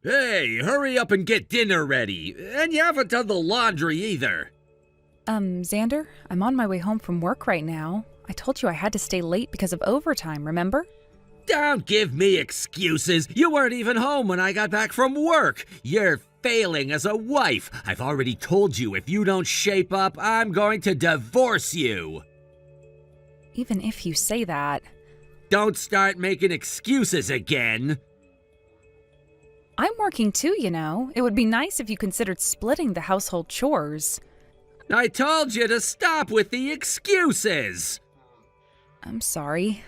Hey, hurry up and get dinner ready. And you haven't done the laundry either. Xander, I'm on my way home from work right now. I told you I had to stay late because of overtime, remember? Don't give me excuses. You weren't even home when I got back from work. You're failing as a wife. I've already told you if you don't shape up, I'm going to divorce you. Even if you say that. Don't start making excuses again. I'm working too, you know. It would be nice if you considered splitting the household chores. I told you to stop with the excuses. I'm sorry.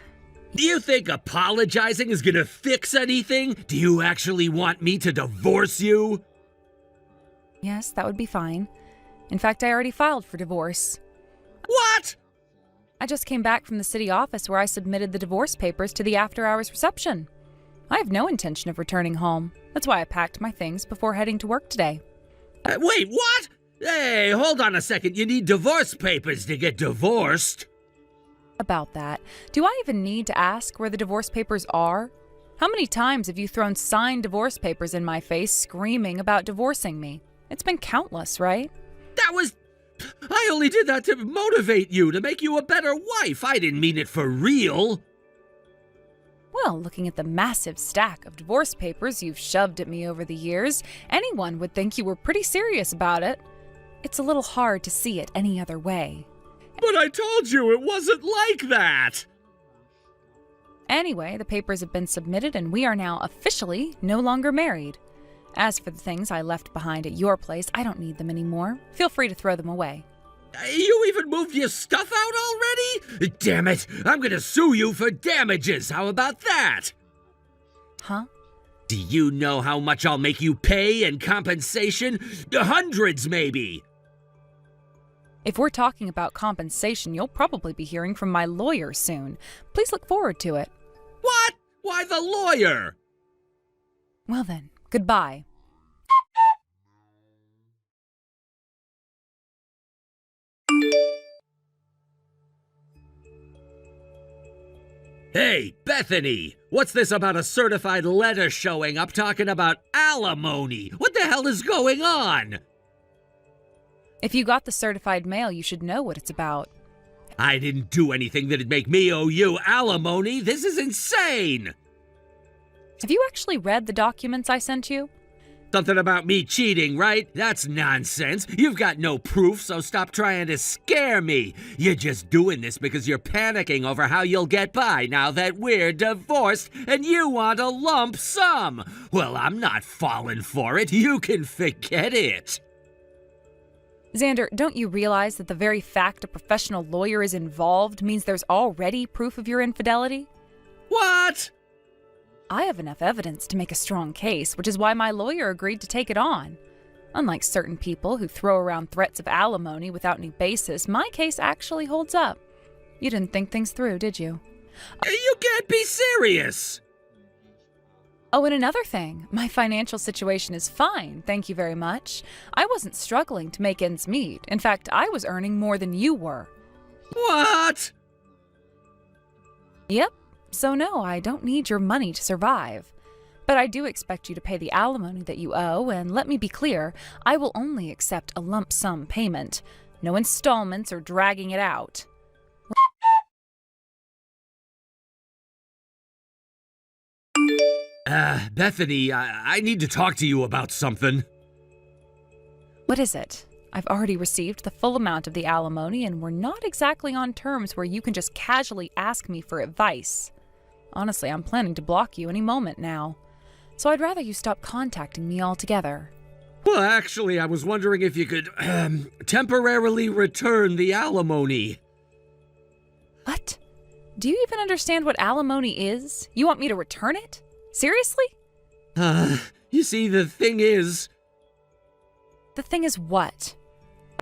Do you think apologizing is gonna fix anything? Do you actually want me to divorce you? Yes, that would be fine. In fact, I already filed for divorce. What? I just came back from the city office where I submitted the divorce papers to the after-hours reception. I have no intention of returning home. That's why I packed my things before heading to work today. Wait, what? Hey, hold on a second. You need divorce papers to get divorced. About that, do I even need to ask where the divorce papers are? How many times have you thrown signed divorce papers in my face screaming about divorcing me? It's been countless, right? I only did that to motivate you, to make you a better wife. I didn't mean it for real. Well, looking at the massive stack of divorce papers you've shoved at me over the years, anyone would think you were pretty serious about it. It's a little hard to see it any other way. But I told you it wasn't like that. Anyway, the papers have been submitted and we are now officially no longer married. As for the things I left behind at your place, I don't need them anymore. Feel free to throw them away. You even moved your stuff out already? Damn it, I'm gonna sue you for damages. How about that? Huh? Do you know how much I'll make you pay in compensation? Hundreds, maybe. If we're talking about compensation, you'll probably be hearing from my lawyer soon. Please look forward to it. What? Why the lawyer? Well then, goodbye. Hey, Bethany! What's this about a certified letter showing up talking about alimony? What the hell is going on? If you got the certified mail, you should know what it's about. I didn't do anything that'd make me owe you alimony. This is insane! Have you actually read the documents I sent you? Something about me cheating, right? That's nonsense. You've got no proof, so stop trying to scare me. You're just doing this because you're panicking over how you'll get by now that we're divorced and you want a lump sum. Well, I'm not falling for it. You can forget it. Xander, don't you realize that the very fact a professional lawyer is involved means there's already proof of your infidelity? What? I have enough evidence to make a strong case, which is why my lawyer agreed to take it on. Unlike certain people who throw around threats of alimony without any basis, my case actually holds up. You didn't think things through, did you? You can't be serious. Oh, and another thing, my financial situation is fine, thank you very much. I wasn't struggling to make ends meet. In fact, I was earning more than you were. What? Yep. So no, I don't need your money to survive. But I do expect you to pay the alimony that you owe, and let me be clear, I will only accept a lump sum payment. No installments or dragging it out. Bethany, I need to talk to you about something. What is it? I've already received the full amount of the alimony, and we're not exactly on terms where you can just casually ask me for advice. Honestly, I'm planning to block you any moment now. So I'd rather you stop contacting me altogether. Well, actually, I was wondering if you could, temporarily return the alimony. What? Do you even understand what alimony is? You want me to return it? Seriously? You see, the thing is... The thing is what?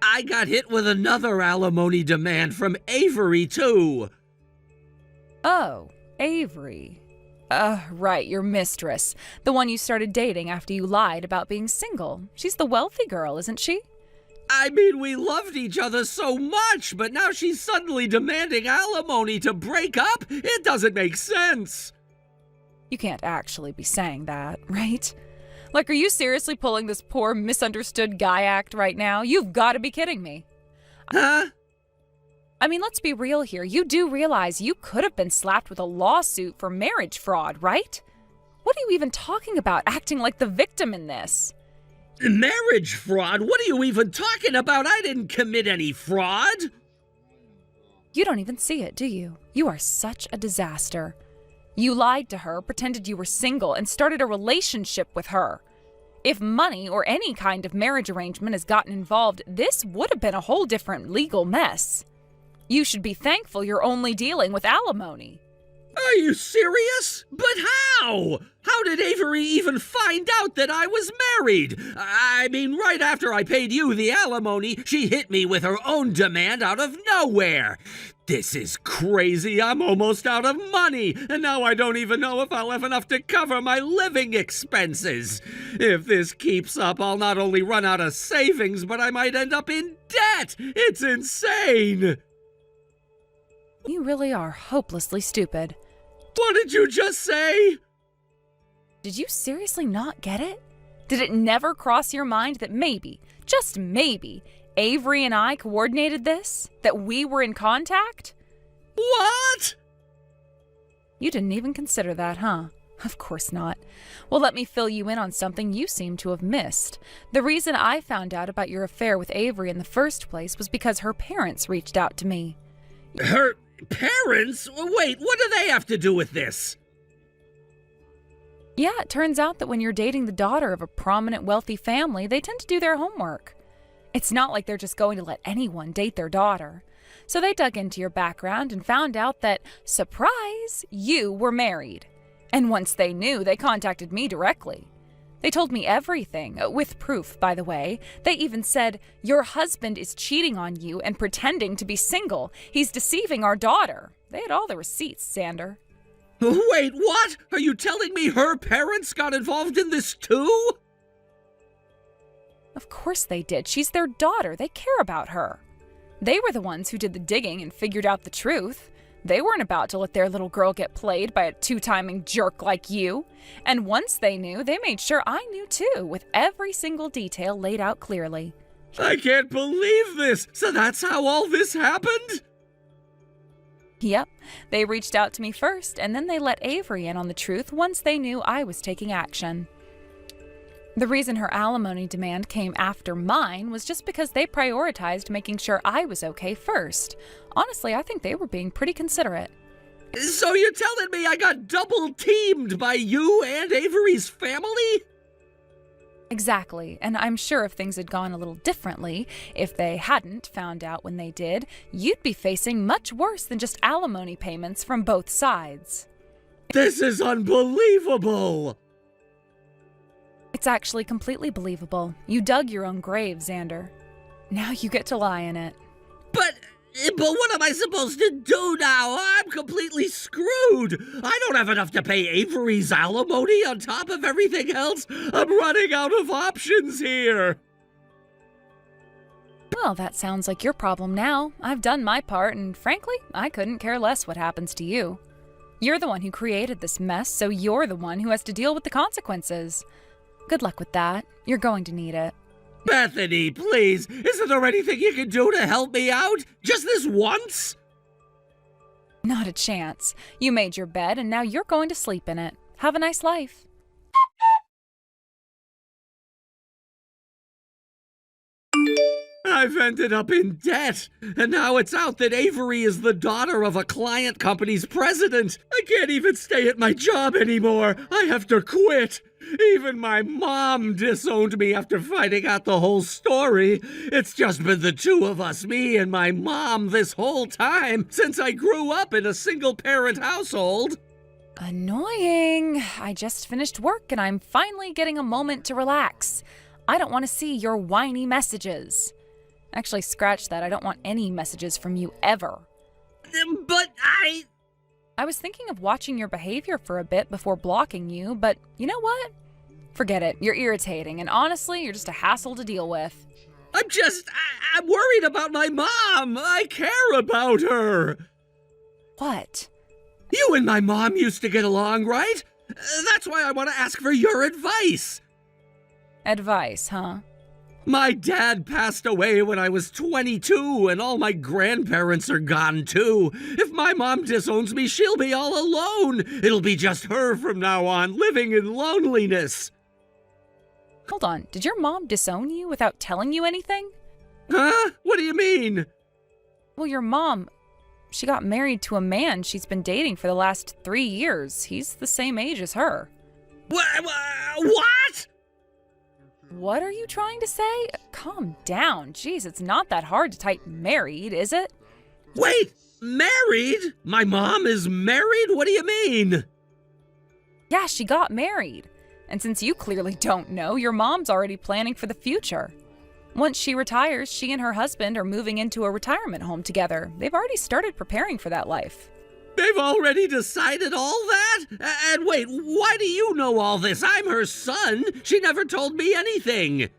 I got hit with another alimony demand from Avery, too. Oh, Avery. Right, your mistress. The one you started dating after you lied about being single. She's the wealthy girl, isn't she? I mean, we loved each other so much, but now she's suddenly demanding alimony to break up? It doesn't make sense. You can't actually be saying that, right? Like, are you seriously pulling this poor misunderstood guy act right now? You've got to be kidding me. Huh? I mean, let's be real here. You do realize you could have been slapped with a lawsuit for marriage fraud, right? What are you even talking about, acting like the victim in this? Marriage fraud? What are you even talking about? I didn't commit any fraud. You don't even see it, do you? You are such a disaster. You lied to her, pretended you were single, and started a relationship with her. If money or any kind of marriage arrangement has gotten involved, this would have been a whole different legal mess. You should be thankful you're only dealing with alimony. Are you serious? But how? How did Avery even find out that I was married? I mean, right after I paid you the alimony, she hit me with her own demand out of nowhere. This is crazy. I'm almost out of money, and now I don't even know if I'll have enough to cover my living expenses. If this keeps up, I'll not only run out of savings, but I might end up in debt. It's insane. You really are hopelessly stupid. What did you just say? Did you seriously not get it? Did it never cross your mind that maybe, just maybe, Avery and I coordinated this? That we were in contact? What? You didn't even consider that, huh? Of course not. Well, let me fill you in on something you seem to have missed. The reason I found out about your affair with Avery in the first place was because her parents reached out to me. Her parents? Wait, what do they have to do with this? Yeah, it turns out that when you're dating the daughter of a prominent, wealthy family, they tend to do their homework. It's not like they're just going to let anyone date their daughter. So they dug into your background and found out that, surprise, you were married. And once they knew, they contacted me directly. They told me everything, with proof, by the way. They even said, your husband is cheating on you and pretending to be single. He's deceiving our daughter. They had all the receipts, Xander. Wait, what? Are you telling me her parents got involved in this too? Of course they did. She's their daughter. They care about her. They were the ones who did the digging and figured out the truth. They weren't about to let their little girl get played by a two-timing jerk like you. And once they knew, they made sure I knew too, with every single detail laid out clearly. I can't believe this! So that's how all this happened? Yep. They reached out to me first, and then they let Avery in on the truth once they knew I was taking action. The reason her alimony demand came after mine was just because they prioritized making sure I was okay first. Honestly, I think they were being pretty considerate. So you're telling me I got double-teamed by you and Avery's family? Exactly, and I'm sure if things had gone a little differently, if they hadn't found out when they did, you'd be facing much worse than just alimony payments from both sides. This is unbelievable! It's actually completely believable. You dug your own grave, Xander. Now you get to lie in it. But what am I supposed to do now? I'm completely screwed. I don't have enough to pay Avery's alimony on top of everything else. I'm running out of options here. Well, that sounds like your problem now. I've done my part, and frankly, I couldn't care less what happens to you. You're the one who created this mess, so you're the one who has to deal with the consequences. Good luck with that. You're going to need it. Bethany, please, isn't there anything you can do to help me out? Just this once? Not a chance. You made your bed, and now you're going to sleep in it. Have a nice life. I've ended up in debt, and now it's out that Avery is the daughter of a client company's president. I can't even stay at my job anymore. I have to quit. Even my mom disowned me after finding out the whole story. It's just been the two of us, me and my mom, this whole time, since I grew up in a single-parent household. Annoying. I just finished work, and I'm finally getting a moment to relax. I don't want to see your whiny messages. Actually, scratch that. I don't want any messages from you ever. But I was thinking of watching your behavior for a bit before blocking you, but you know what? Forget it. You're irritating, and honestly, you're just a hassle to deal with. I'm worried about my mom. I care about her. What? You and my mom used to get along, right? That's why I want to ask for your advice. Advice, huh? My dad passed away when I was 22, and all my grandparents are gone too. If my mom disowns me, she'll be all alone. It'll be just her from now on, living in loneliness. Hold on, did your mom disown you without telling you anything? Huh? What do you mean? Well, your mom, she got married to a man she's been dating for the last 3 years. He's the same age as her. What? What are you trying to say? Calm down. Jeez, it's not that hard to type married, is it? Wait, married? My mom is married? What do you mean? Yeah, she got married. And since you clearly don't know, your mom's already planning for the future. Once she retires, she and her husband are moving into a retirement home together. They've already started preparing for that life. They've already decided all that? And wait, why do you know all this? I'm her son. She never told me anything.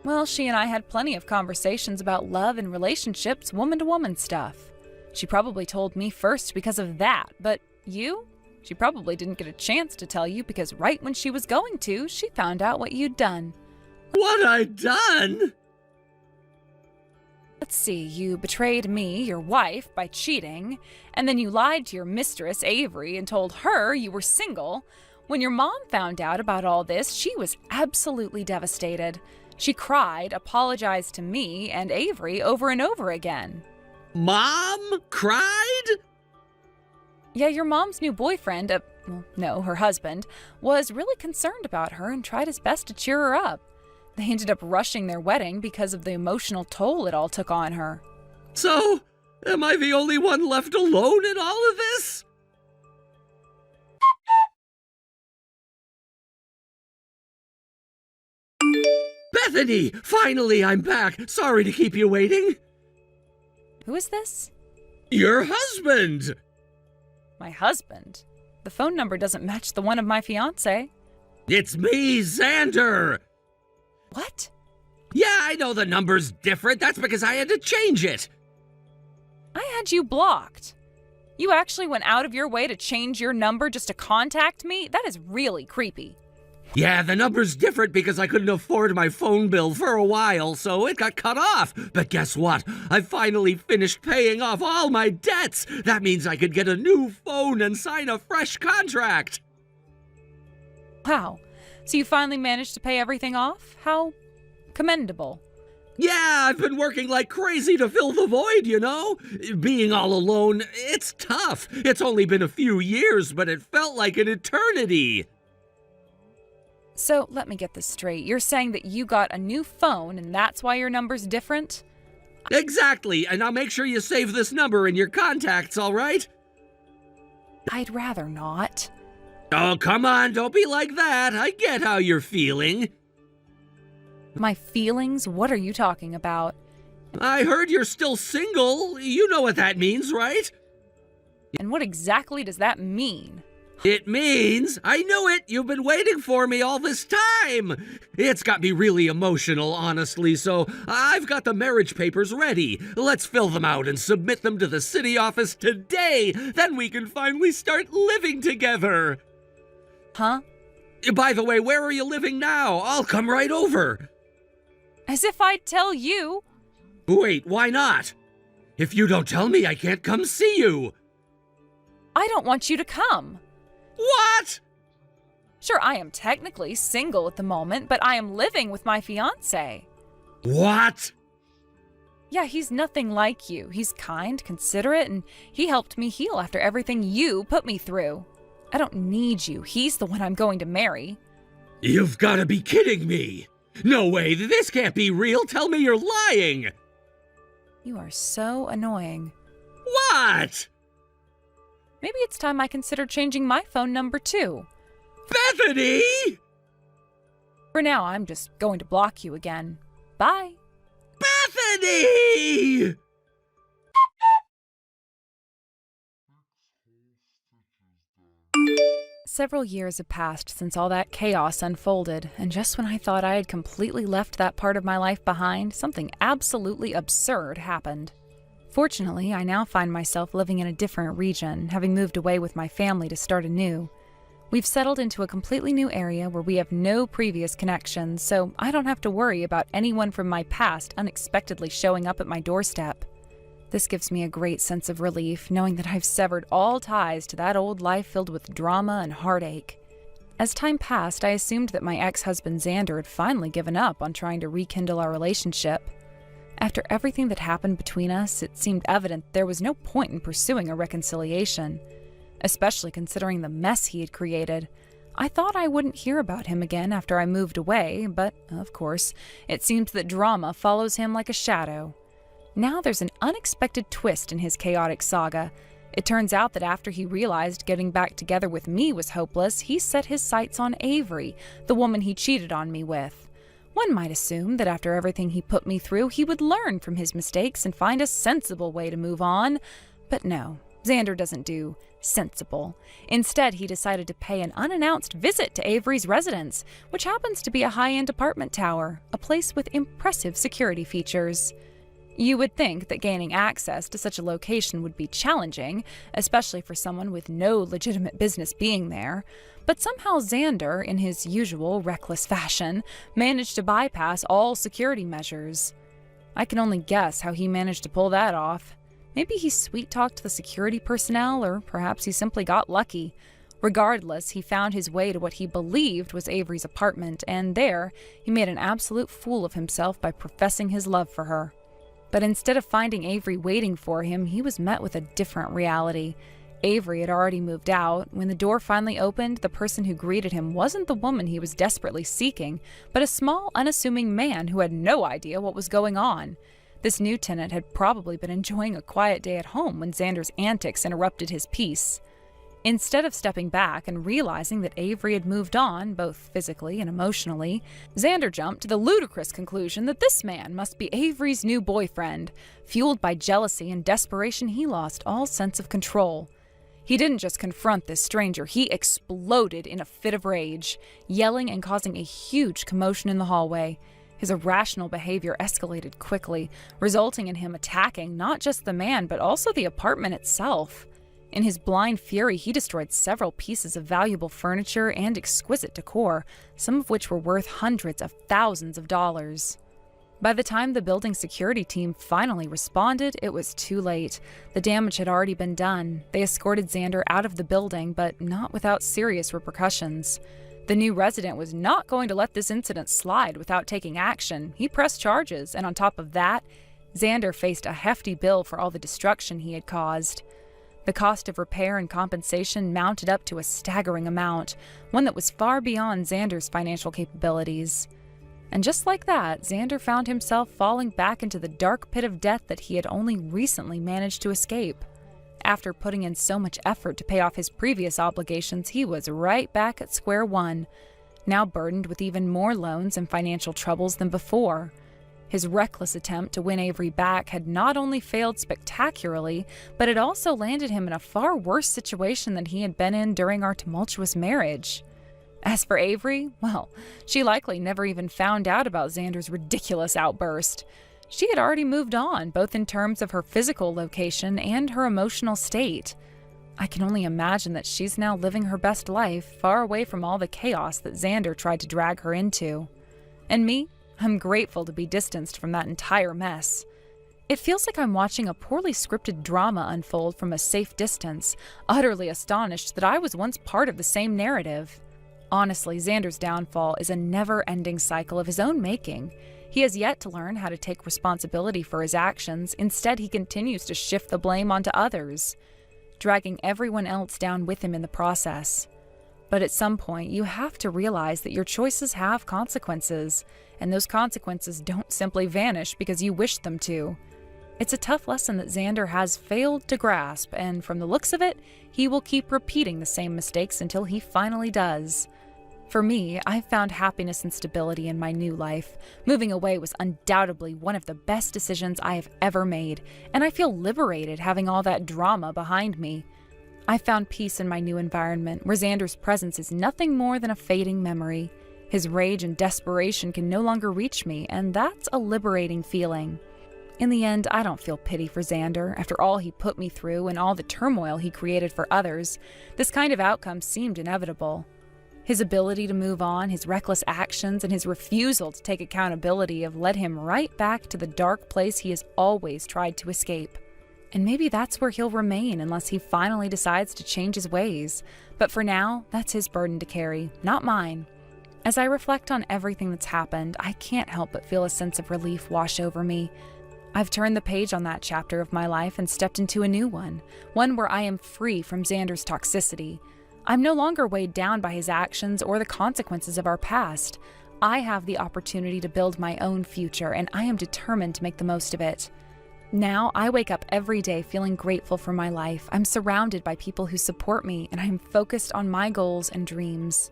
Well, she and I had plenty of conversations about love and relationships, woman-to-woman stuff. She probably told me first because of that, but you? She probably didn't get a chance to tell you because right when she was going to, she found out what you'd done. What I'd done? Let's see, you betrayed me, your wife, by cheating, and then you lied to your mistress, Avery, and told her you were single. When your mom found out about all this, she was absolutely devastated. She cried, apologized to me and Avery over and over again. Mom cried? Yeah, your mom's new boyfriend, her husband, was really concerned about her and tried his best to cheer her up. They ended up rushing their wedding because of the emotional toll it all took on her. So, am I the only one left alone in all of this? Bethany! Finally, I'm back! Sorry to keep you waiting. Who is this? Your husband! My husband? The phone number doesn't match the one of my fiancé. It's me, Xander! What? Yeah, I know the number's different. That's because I had to change it. I had you blocked. You actually went out of your way to change your number just to contact me? That is really creepy. Yeah, the number's different because I couldn't afford my phone bill for a while, so it got cut off. But guess what? I finally finished paying off all my debts. That means I could get a new phone and sign a fresh contract. Wow. So you finally managed to pay everything off? How commendable. Yeah, I've been working like crazy to fill the void, you know? Being all alone, it's tough. It's only been a few years, but it felt like an eternity. So let me get this straight. You're saying that you got a new phone and that's why your number's different? Exactly, and I'll make sure you save this number in your contacts, all right? I'd rather not. Oh, come on, don't be like that. I get how you're feeling. My feelings? What are you talking about? I heard you're still single. You know what that means, right? And what exactly does that mean? It means, I knew it, you've been waiting for me all this time. It's got me really emotional, honestly, so I've got the marriage papers ready. Let's fill them out and submit them to the city office today. Then we can finally start living together. Huh? By the way, where are you living now? I'll come right over. As if I'd tell you. Wait, why not? If you don't tell me, I can't come see you. I don't want you to come. What? Sure, I am technically single at the moment, but I am living with my fiancé. What? Yeah, he's nothing like you. He's kind, considerate, and he helped me heal after everything you put me through. I don't need you. He's the one I'm going to marry. You've got to be kidding me. No way, this can't be real. Tell me you're lying. You are so annoying. What? Maybe it's time I consider changing my phone number too. Bethany! For now, I'm just going to block you again. Bye. Bethany! Several years have passed since all that chaos unfolded, and just when I thought I had completely left that part of my life behind, something absolutely absurd happened. Fortunately, I now find myself living in a different region, having moved away with my family to start anew. We've settled into a completely new area where we have no previous connections, so I don't have to worry about anyone from my past unexpectedly showing up at my doorstep. This gives me a great sense of relief, knowing that I've severed all ties to that old life filled with drama and heartache. As time passed, I assumed that my ex-husband Xander had finally given up on trying to rekindle our relationship. After everything that happened between us, it seemed evident there was no point in pursuing a reconciliation, especially considering the mess he had created. I thought I wouldn't hear about him again after I moved away, but, of course, it seems that drama follows him like a shadow. Now there's an unexpected twist in his chaotic saga. It turns out that after he realized getting back together with me was hopeless, he set his sights on Avery, the woman he cheated on me with. One might assume that after everything he put me through, he would learn from his mistakes and find a sensible way to move on. But no, Xander doesn't do sensible. Instead, he decided to pay an unannounced visit to Avery's residence, which happens to be a high-end apartment tower, a place with impressive security features. You would think that gaining access to such a location would be challenging, especially for someone with no legitimate business being there, but somehow Xander, in his usual reckless fashion, managed to bypass all security measures. I can only guess how he managed to pull that off. Maybe he sweet-talked the security personnel, or perhaps he simply got lucky. Regardless, he found his way to what he believed was Avery's apartment, and there, he made an absolute fool of himself by professing his love for her. But instead of finding Avery waiting for him, he was met with a different reality. Avery had already moved out. When the door finally opened, the person who greeted him wasn't the woman he was desperately seeking, but a small, unassuming man who had no idea what was going on. This new tenant had probably been enjoying a quiet day at home when Xander's antics interrupted his peace. Instead of stepping back and realizing that Avery had moved on, both physically and emotionally, Xander jumped to the ludicrous conclusion that this man must be Avery's new boyfriend. Fueled by jealousy and desperation, he lost all sense of control. He didn't just confront this stranger, he exploded in a fit of rage, yelling and causing a huge commotion in the hallway. His irrational behavior escalated quickly, resulting in him attacking not just the man, but also the apartment itself. In his blind fury, he destroyed several pieces of valuable furniture and exquisite decor, some of which were worth hundreds of thousands of dollars. By the time the building security team finally responded, it was too late. The damage had already been done. They escorted Xander out of the building, but not without serious repercussions. The new resident was not going to let this incident slide without taking action. He pressed charges, and on top of that, Xander faced a hefty bill for all the destruction he had caused. The cost of repair and compensation mounted up to a staggering amount, one that was far beyond Xander's financial capabilities. And just like that, Xander found himself falling back into the dark pit of debt that he had only recently managed to escape. After putting in so much effort to pay off his previous obligations, he was right back at square one, now burdened with even more loans and financial troubles than before. His reckless attempt to win Avery back had not only failed spectacularly, but it also landed him in a far worse situation than he had been in during our tumultuous marriage. As for Avery, well, she likely never even found out about Xander's ridiculous outburst. She had already moved on, both in terms of her physical location and her emotional state. I can only imagine that she's now living her best life, far away from all the chaos that Xander tried to drag her into. And me? I'm grateful to be distanced from that entire mess. It feels like I'm watching a poorly scripted drama unfold from a safe distance, utterly astonished that I was once part of the same narrative. Honestly, Xander's downfall is a never-ending cycle of his own making. He has yet to learn how to take responsibility for his actions. Instead, he continues to shift the blame onto others, dragging everyone else down with him in the process. But at some point, you have to realize that your choices have consequences, and those consequences don't simply vanish because you wish them to. It's a tough lesson that Xander has failed to grasp, and from the looks of it, he will keep repeating the same mistakes until he finally does. For me, I've found happiness and stability in my new life. Moving away was undoubtedly one of the best decisions I have ever made, and I feel liberated having all that drama behind me. I found peace in my new environment, where Xander's presence is nothing more than a fading memory. His rage and desperation can no longer reach me, and that's a liberating feeling. In the end, I don't feel pity for Xander. After all he put me through and all the turmoil he created for others, this kind of outcome seemed inevitable. His ability to move on, his reckless actions, and his refusal to take accountability have led him right back to the dark place he has always tried to escape. And maybe that's where he'll remain unless he finally decides to change his ways. But for now, that's his burden to carry, not mine. As I reflect on everything that's happened, I can't help but feel a sense of relief wash over me. I've turned the page on that chapter of my life and stepped into a new one where I am free from Xander's toxicity. I'm no longer weighed down by his actions or the consequences of our past. I have the opportunity to build my own future, and I am determined to make the most of it. Now, I wake up every day feeling grateful for my life. I'm surrounded by people who support me, and I'm focused on my goals and dreams.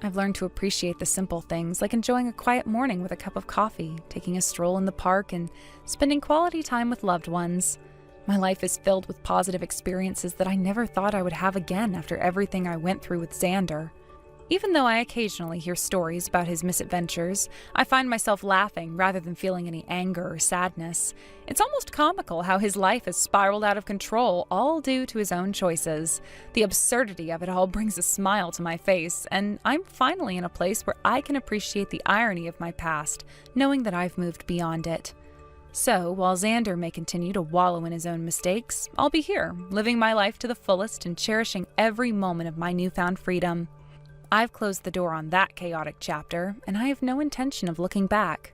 I've learned to appreciate the simple things, like enjoying a quiet morning with a cup of coffee, taking a stroll in the park, and spending quality time with loved ones. My life is filled with positive experiences that I never thought I would have again after everything I went through with Xander. Even though I occasionally hear stories about his misadventures, I find myself laughing rather than feeling any anger or sadness. It's almost comical how his life has spiraled out of control, all due to his own choices. The absurdity of it all brings a smile to my face, and I'm finally in a place where I can appreciate the irony of my past, knowing that I've moved beyond it. So, while Xander may continue to wallow in his own mistakes, I'll be here, living my life to the fullest and cherishing every moment of my newfound freedom. I've closed the door on that chaotic chapter, and I have no intention of looking back.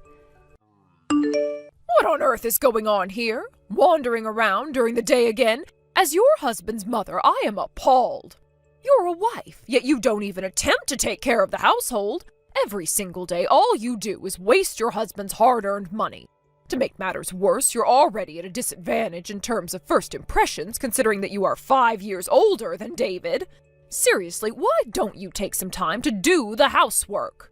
What on earth is going on here? Wandering around during the day again? As your husband's mother, I am appalled. You're a wife, yet you don't even attempt to take care of the household. Every single day, all you do is waste your husband's hard-earned money. To make matters worse, you're already at a disadvantage in terms of first impressions, considering that you are 5 years older than David. Seriously, why don't you take some time to do the housework?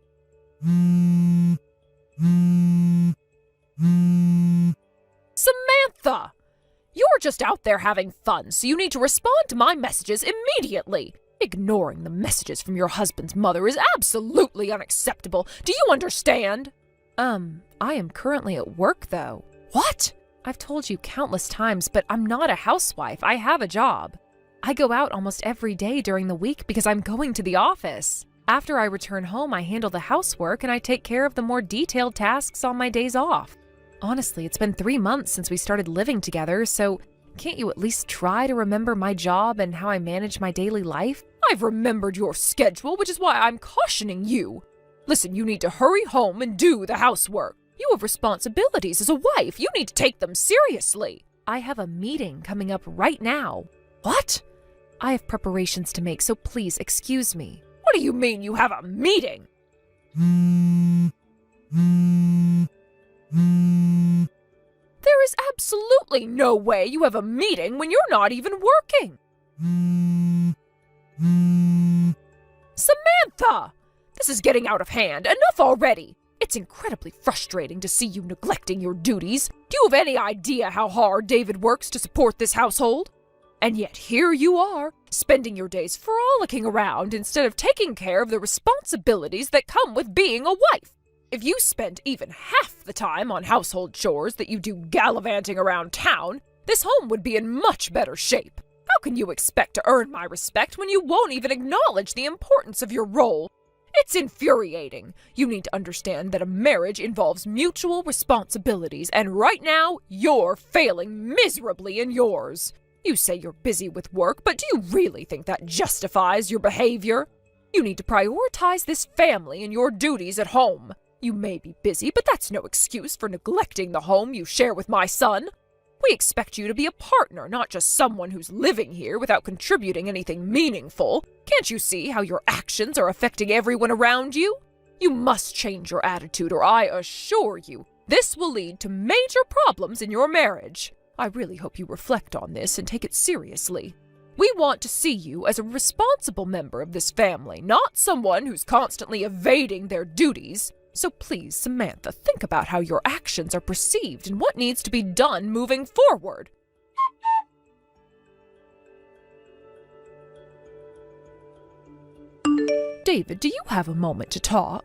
Samantha! You're just out there having fun, so you need to respond to my messages immediately. Ignoring the messages from your husband's mother is absolutely unacceptable. Do you understand? I am currently at work, though. What? I've told you countless times, but I'm not a housewife. I have a job. I go out almost every day during the week because I'm going to the office. After I return home, I handle the housework and I take care of the more detailed tasks on my days off. Honestly, it's been 3 months since we started living together, so can't you at least try to remember my job and how I manage my daily life? I've remembered your schedule, which is why I'm cautioning you. Listen, you need to hurry home and do the housework. You have responsibilities as a wife. You need to take them seriously. I have a meeting coming up right now. What? I have preparations to make, so please excuse me. What do you mean you have a meeting? There is absolutely no way you have a meeting when you're not even working. Samantha! This is getting out of hand. Enough already. It's incredibly frustrating to see you neglecting your duties. Do you have any idea how hard David works to support this household? And yet here you are, spending your days frolicking around instead of taking care of the responsibilities that come with being a wife. If you spent even half the time on household chores that you do gallivanting around town, this home would be in much better shape. How can you expect to earn my respect when you won't even acknowledge the importance of your role? It's infuriating. You need to understand that a marriage involves mutual responsibilities, and right now, you're failing miserably in yours. You say you're busy with work, but do you really think that justifies your behavior? You need to prioritize this family and your duties at home. You may be busy, but that's no excuse for neglecting the home you share with my son. We expect you to be a partner, not just someone who's living here without contributing anything meaningful. Can't you see how your actions are affecting everyone around you? You must change your attitude, or I assure you, this will lead to major problems in your marriage. I really hope you reflect on this and take it seriously. We want to see you as a responsible member of this family, not someone who's constantly evading their duties. So please, Samantha, think about how your actions are perceived and what needs to be done moving forward. David, do you have a moment to talk?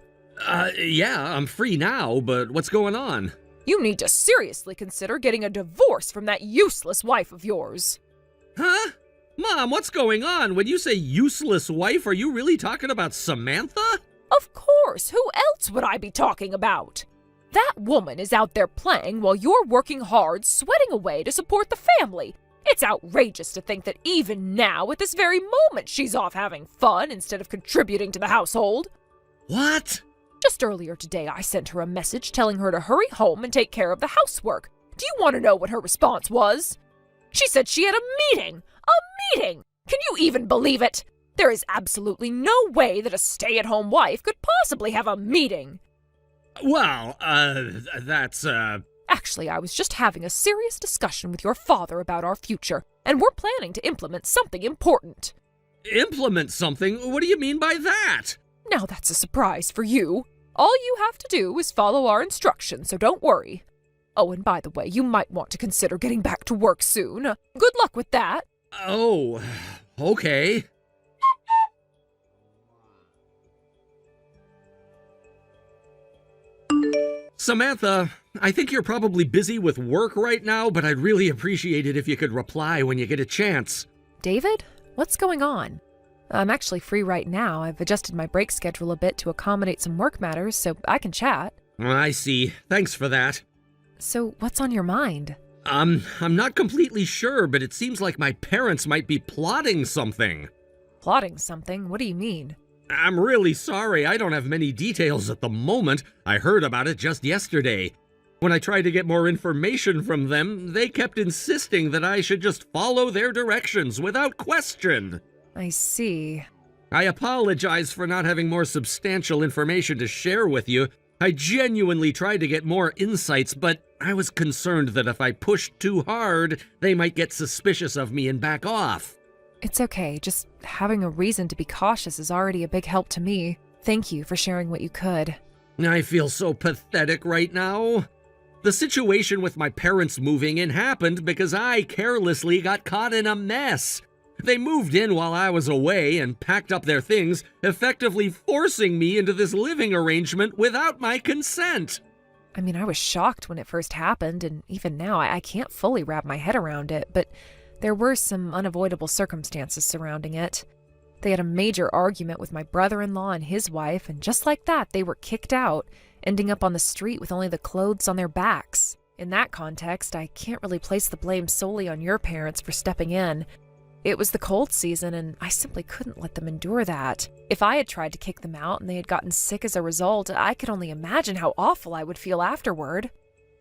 Yeah, I'm free now, but what's going on? You need to seriously consider getting a divorce from that useless wife of yours. Huh? Mom, what's going on? When you say useless wife, are you really talking about Samantha? Of course, who else would I be talking about? That woman is out there playing while you're working hard, sweating away to support the family. It's outrageous to think that even now, at this very moment, she's off having fun instead of contributing to the household. What? Just earlier today, I sent her a message telling her to hurry home and take care of the housework. Do you want to know what her response was? She said she had a meeting! A meeting! Can you even believe it? There is absolutely no way that a stay-at-home wife could possibly have a meeting. Well, that's. Actually, I was just having a serious discussion with your father about our future, and we're planning to implement something important. Implement something? What do you mean by that? Now that's a surprise for you. All you have to do is follow our instructions, so don't worry. Oh, and by the way, you might want to consider getting back to work soon. Good luck with that. Oh, okay. Samantha, I think you're probably busy with work right now, but I'd really appreciate it if you could reply when you get a chance. David, what's going on? I'm actually free right now. I've adjusted my break schedule a bit to accommodate some work matters, so I can chat. I see. Thanks for that. So, what's on your mind? I'm not completely sure, but it seems like my parents might be plotting something. Plotting something? What do you mean? I'm really sorry, I don't have many details at the moment. I heard about it just yesterday. When I tried to get more information from them, they kept insisting that I should just follow their directions without question. I see. I apologize for not having more substantial information to share with you. I genuinely tried to get more insights, but I was concerned that if I pushed too hard, they might get suspicious of me and back off. It's okay. Just having a reason to be cautious is already a big help to me. Thank you for sharing what you could. I feel so pathetic right now. The situation with my parents moving in happened because I carelessly got caught in a mess. They moved in while I was away and packed up their things, effectively forcing me into this living arrangement without my consent. I mean, I was shocked when it first happened, and even now I can't fully wrap my head around it, but there were some unavoidable circumstances surrounding it. They had a major argument with my brother-in-law and his wife, and just like that, they were kicked out, ending up on the street with only the clothes on their backs. In that context, I can't really place the blame solely on your parents for stepping in. It was the cold season, and I simply couldn't let them endure that. If I had tried to kick them out and they had gotten sick as a result, I could only imagine how awful I would feel afterward.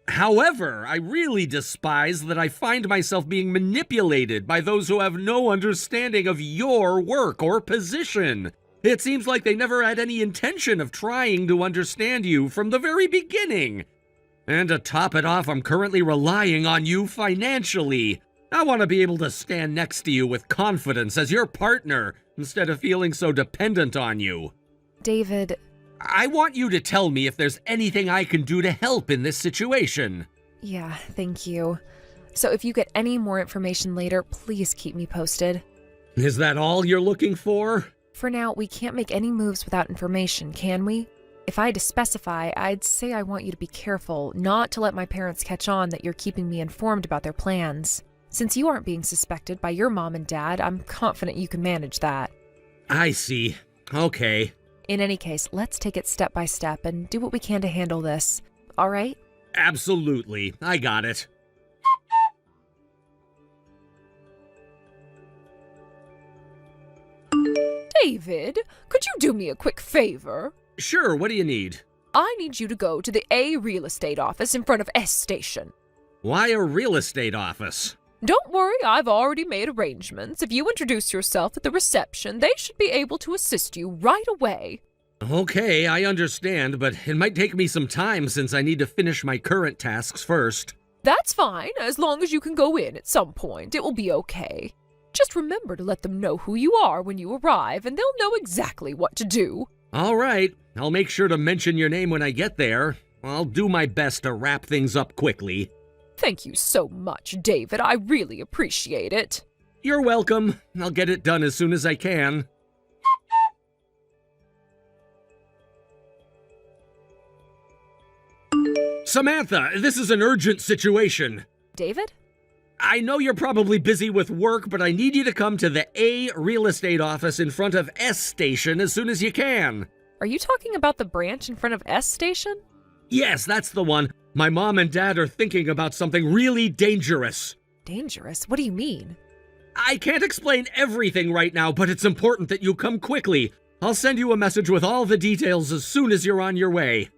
However, I really despise that I find myself being manipulated by those who have no understanding of your work or position. It seems like they never had any intention of trying to understand you from the very beginning. And to top it off, I'm currently relying on you financially. I want to be able to stand next to you with confidence as your partner instead of feeling so dependent on you. David, I want you to tell me if there's anything I can do to help in this situation. yeah, thank you. So if you get any more information later, please keep me posted. Is that all you're looking for? For now, we can't make any moves without information, can we? If I had to specify, I'd say I want you to be careful, not to let my parents catch on that you're keeping me informed about their plans. Since you aren't being suspected by your mom and dad, I'm confident you can manage that. I see. Okay. In any case, let's take it step by step and do what we can to handle this. All right? Absolutely. I got it. David, could you do me a quick favor? Sure, what do you need? I need you to go to the A real estate office in front of S station. Why a real estate office? Don't worry, I've already made arrangements. If you introduce yourself at the reception, they should be able to assist you right away. Okay, I understand, but it might take me some time since I need to finish my current tasks first. That's fine, as long as you can go in at some point. It will be okay. Just remember to let them know who you are when you arrive, and they'll know exactly what to do. All right, I'll make sure to mention your name when I get there. I'll do my best to wrap things up quickly. Thank you so much, David. I really appreciate it. You're welcome. I'll get it done as soon as I can. Samantha, this is an urgent situation. David? I know you're probably busy with work, but I need you to come to the A real estate office in front of S Station as soon as you can. Are you talking about the branch in front of S Station? Yes, that's the one. My mom and dad are thinking about something really dangerous. Dangerous? What do you mean? I can't explain everything right now, but it's important that you come quickly. I'll send you a message with all the details as soon as you're on your way.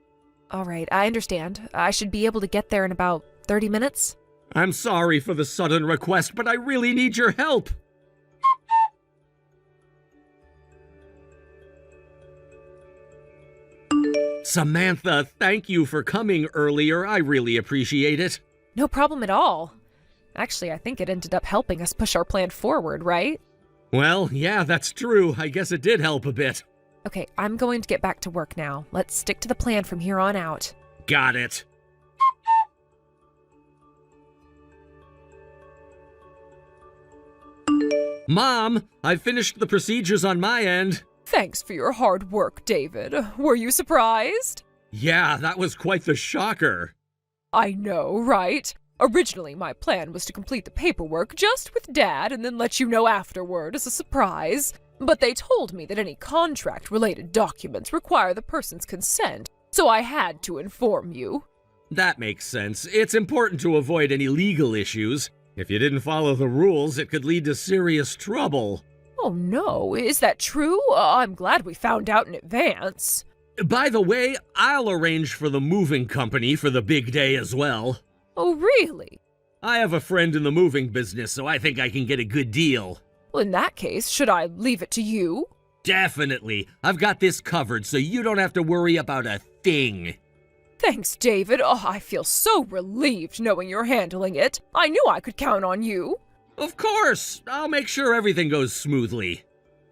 All right, I understand. I should be able to get there in about 30 minutes. I'm sorry for the sudden request, but I really need your help. Samantha, thank you for coming earlier. I really appreciate it. No problem at all. Actually, I think it ended up helping us push our plan forward, right? Well, yeah, that's true. I guess it did help a bit. Okay, I'm going to get back to work now. Let's stick to the plan from here on out. Got it. Mom, I've finished the procedures on my end. Thanks for your hard work, David. Were you surprised? Yeah, that was quite the shocker. I know, right? Originally, my plan was to complete the paperwork just with Dad and then let you know afterward as a surprise. But they told me that any contract-related documents require the person's consent, so I had to inform you. That makes sense. It's important to avoid any legal issues. If you didn't follow the rules, it could lead to serious trouble. Oh no, is that true? I'm glad we found out in advance. By the way, I'll arrange for the moving company for the big day as well. Oh really? I have a friend in the moving business, so I think I can get a good deal. Well, in that case, should I leave it to you? Definitely. I've got this covered, so you don't have to worry about a thing. Thanks, David. Oh, I feel so relieved knowing you're handling it. I knew I could count on you. Of course! I'll make sure everything goes smoothly.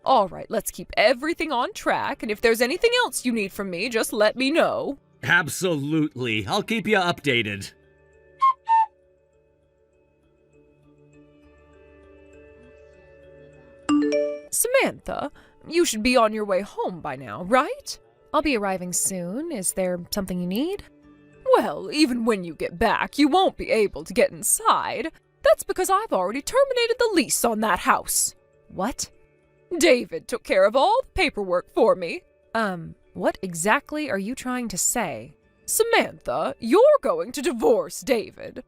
All right, let's keep everything on track, and if there's anything else you need from me, just let me know. Absolutely. I'll keep you updated. Samantha, you should be on your way home by now, right? I'll be arriving soon. Is there something you need? Well, even when you get back, you won't be able to get inside. That's because I've already terminated the lease on that house. What? David took care of all the paperwork for me. What exactly are you trying to say? Samantha, you're going to divorce David.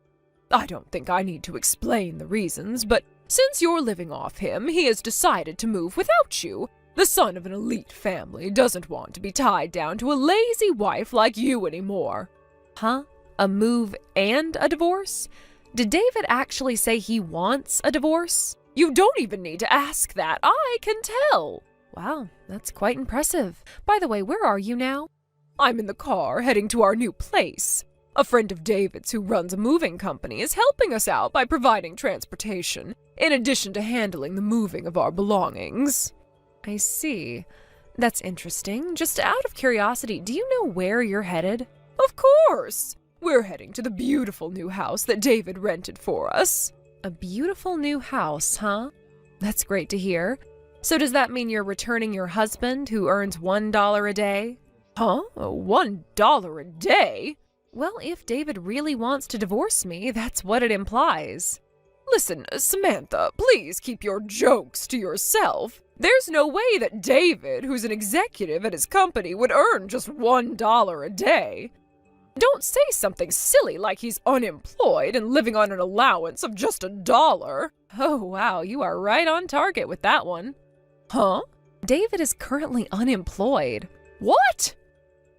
I don't think I need to explain the reasons, but since you're living off him, he has decided to move without you. The son of an elite family doesn't want to be tied down to a lazy wife like you anymore. Huh? A move and a divorce? Did David actually say he wants a divorce? You don't even need to ask that. I can tell. Wow, that's quite impressive. By the way, where are you now? I'm in the car heading to our new place. A friend of David's who runs a moving company is helping us out by providing transportation, in addition to handling the moving of our belongings. I see. That's interesting. Just out of curiosity, do you know where you're headed? Of course! We're heading to the beautiful new house that David rented for us. A beautiful new house, huh? That's great to hear. So does that mean you're returning your husband who earns $1 a day? Huh? $1 a day? Well, if David really wants to divorce me, that's what it implies. Listen, Samantha, please keep your jokes to yourself. There's no way that David, who's an executive at his company, would earn just $1 a day. Don't say something silly like he's unemployed and living on an allowance of just $1. Oh, wow, you are right on target with that one. Huh? David is currently unemployed. What?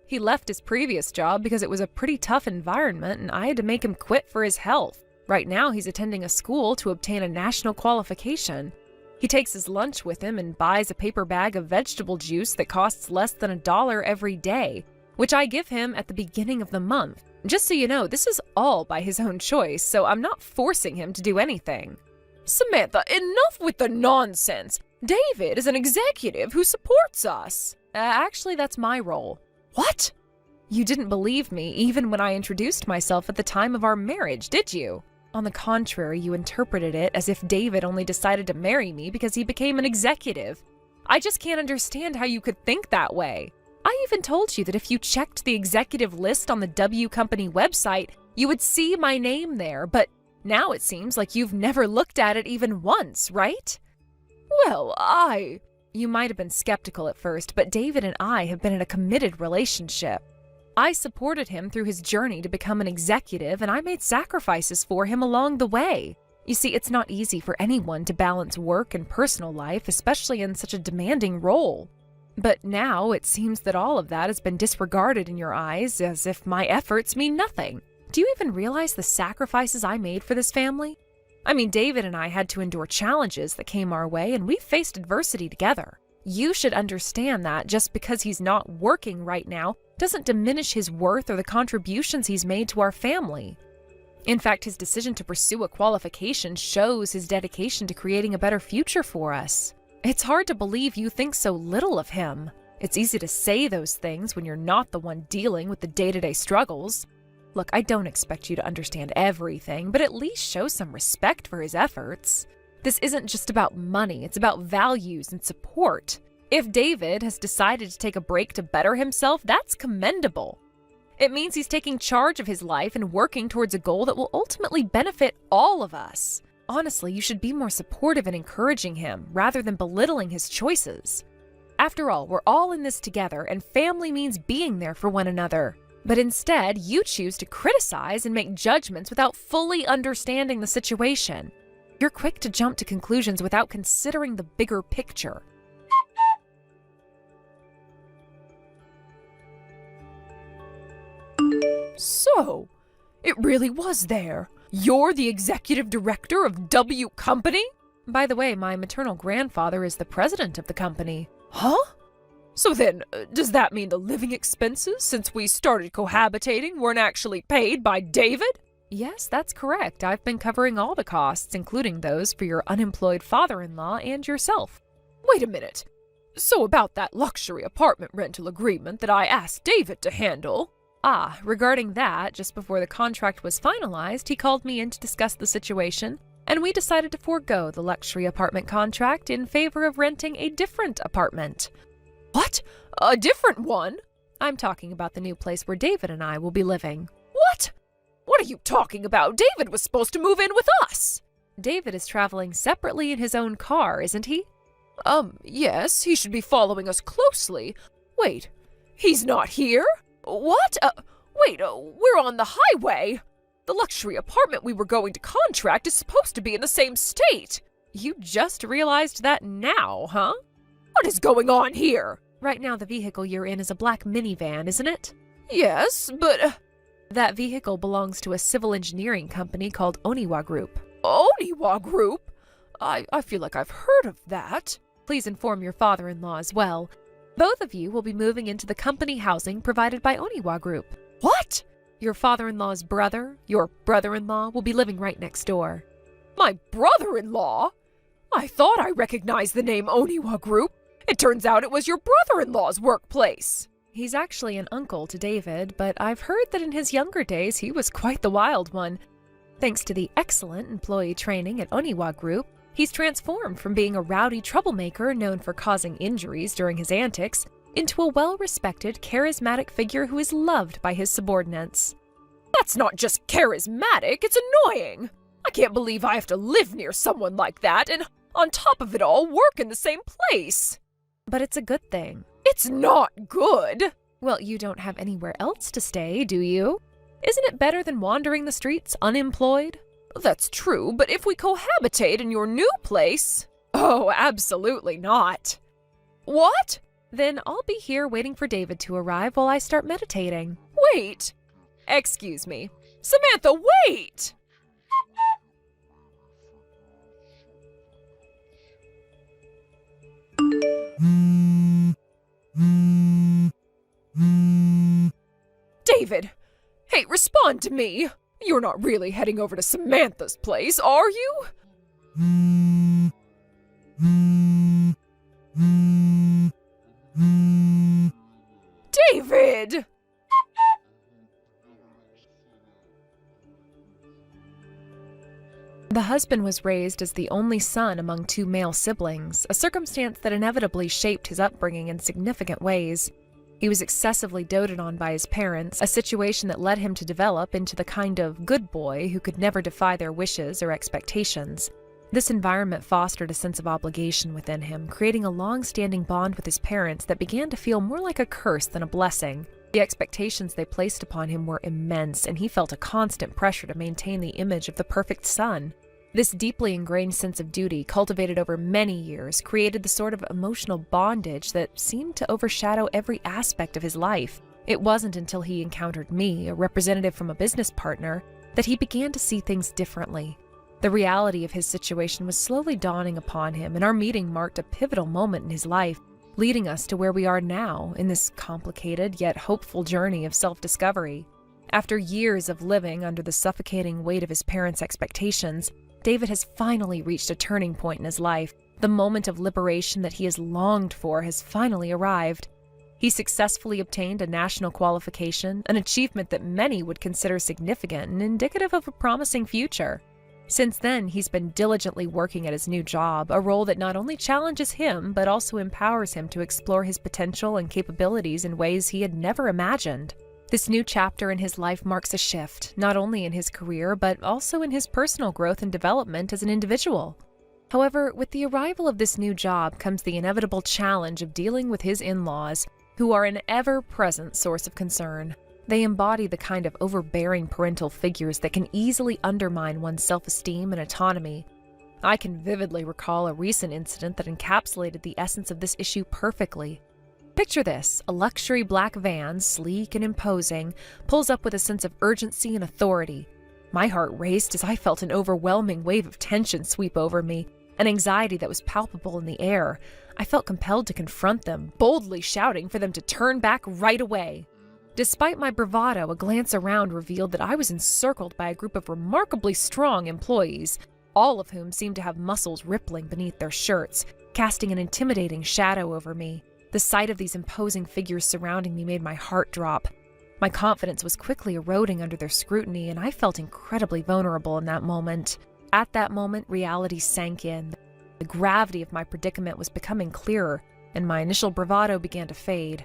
He left his previous job because it was a pretty tough environment and I had to make him quit for his health. Right now, he's attending a school to obtain a national qualification. He takes his lunch with him and buys a paper bag of vegetable juice that costs less than $1 every day, which I give him at the beginning of the month. Just so you know, this is all by his own choice, so I'm not forcing him to do anything. Samantha, enough with the nonsense. David is an executive who supports us. Actually, that's my role. What? You didn't believe me even when I introduced myself at the time of our marriage, did you? On the contrary, you interpreted it as if David only decided to marry me because he became an executive. I just can't understand how you could think that way. I even told you that if you checked the executive list on the W Company website, you would see my name there, but now it seems like you've never looked at it even once, right? Well, You might have been skeptical at first, but David and I have been in a committed relationship. I supported him through his journey to become an executive, and I made sacrifices for him along the way. You see, it's not easy for anyone to balance work and personal life, especially in such a demanding role. But now it seems that all of that has been disregarded in your eyes, as if my efforts mean nothing. Do you even realize the sacrifices I made for this family? I mean, David and I had to endure challenges that came our way, and we faced adversity together. You should understand that just because he's not working right now doesn't diminish his worth or the contributions he's made to our family. In fact, his decision to pursue a qualification shows his dedication to creating a better future for us. It's hard to believe you think so little of him. It's easy to say those things when you're not the one dealing with the day-to-day struggles. Look, I don't expect you to understand everything, but at least show some respect for his efforts. This isn't just about money, it's about values and support. If David has decided to take a break to better himself, that's commendable. It means he's taking charge of his life and working towards a goal that will ultimately benefit all of us. Honestly, you should be more supportive and encouraging him rather than belittling his choices. After all, we're all in this together, and family means being there for one another. But instead, you choose to criticize and make judgments without fully understanding the situation. You're quick to jump to conclusions without considering the bigger picture. So, it really was there. You're the executive director of W Company? By the way, my maternal grandfather is the president of the company. Huh? So then, does that mean the living expenses, since we started cohabitating, weren't actually paid by David? Yes, that's correct. I've been covering all the costs, including those for your unemployed father-in-law and yourself. Wait a minute. So about that luxury apartment rental agreement that I asked David to handle? Regarding that, just before the contract was finalized, he called me in to discuss the situation, and we decided to forego the luxury apartment contract in favor of renting a different apartment. What? A different one? I'm talking about the new place where David and I will be living. What? What are you talking about? David was supposed to move in with us. David is traveling separately in his own car, isn't he? Yes, he should be following us closely. Wait, he's not here? What? Wait, we're on the highway. The luxury apartment we were going to contract is supposed to be in the same state. You just realized that now, huh? What is going on here? Right now the vehicle you're in is a black minivan, isn't it? Yes, but... That vehicle belongs to a civil engineering company called Oniwa Group. Oniwa Group? I feel like I've heard of that. Please inform your father-in-law as well. Both of you will be moving into the company housing provided by Oniwa Group. What? Your father-in-law's brother, your brother-in-law, will be living right next door. My brother-in-law? I thought I recognized the name Oniwa Group. It turns out it was your brother-in-law's workplace. He's actually an uncle to David, but I've heard that in his younger days he was quite the wild one. Thanks to the excellent employee training at Oniwa Group, he's transformed from being a rowdy troublemaker known for causing injuries during his antics into a well-respected, charismatic figure who is loved by his subordinates. That's not just charismatic, it's annoying. I can't believe I have to live near someone like that and, on top of it all, work in the same place. But it's a good thing. It's not good. Well, you don't have anywhere else to stay, do you? Isn't it better than wandering the streets unemployed? That's true, but if we cohabitate in your new place... Oh, absolutely not. What? Then I'll be here waiting for David to arrive while I start meditating. Wait. Excuse me. Samantha, wait! David! Hey, respond to me! You're not really heading over to Samantha's place, are you? David! The husband was raised as the only son among two male siblings, a circumstance that inevitably shaped his upbringing in significant ways. He was excessively doted on by his parents, a situation that led him to develop into the kind of good boy who could never defy their wishes or expectations. This environment fostered a sense of obligation within him, creating a long-standing bond with his parents that began to feel more like a curse than a blessing. The expectations they placed upon him were immense, and he felt a constant pressure to maintain the image of the perfect son. This deeply ingrained sense of duty, cultivated over many years, created the sort of emotional bondage that seemed to overshadow every aspect of his life. It wasn't until he encountered me, a representative from a business partner, that he began to see things differently. The reality of his situation was slowly dawning upon him, and our meeting marked a pivotal moment in his life, leading us to where we are now in this complicated yet hopeful journey of self-discovery. After years of living under the suffocating weight of his parents' expectations, David has finally reached a turning point in his life. The moment of liberation that he has longed for has finally arrived. He successfully obtained a national qualification, an achievement that many would consider significant and indicative of a promising future. Since then, he's been diligently working at his new job, a role that not only challenges him, but also empowers him to explore his potential and capabilities in ways he had never imagined. This new chapter in his life marks a shift, not only in his career, but also in his personal growth and development as an individual. However, with the arrival of this new job comes the inevitable challenge of dealing with his in-laws, who are an ever-present source of concern. They embody the kind of overbearing parental figures that can easily undermine one's self-esteem and autonomy. I can vividly recall a recent incident that encapsulated the essence of this issue perfectly. Picture this: a luxury black van, sleek and imposing, pulls up with a sense of urgency and authority. My heart raced as I felt an overwhelming wave of tension sweep over me, an anxiety that was palpable in the air. I felt compelled to confront them, boldly shouting for them to turn back right away. Despite my bravado, a glance around revealed that I was encircled by a group of remarkably strong employees, all of whom seemed to have muscles rippling beneath their shirts, casting an intimidating shadow over me. The sight of these imposing figures surrounding me made my heart drop. My confidence was quickly eroding under their scrutiny, and I felt incredibly vulnerable in that moment. At that moment, reality sank in. The gravity of my predicament was becoming clearer, and my initial bravado began to fade.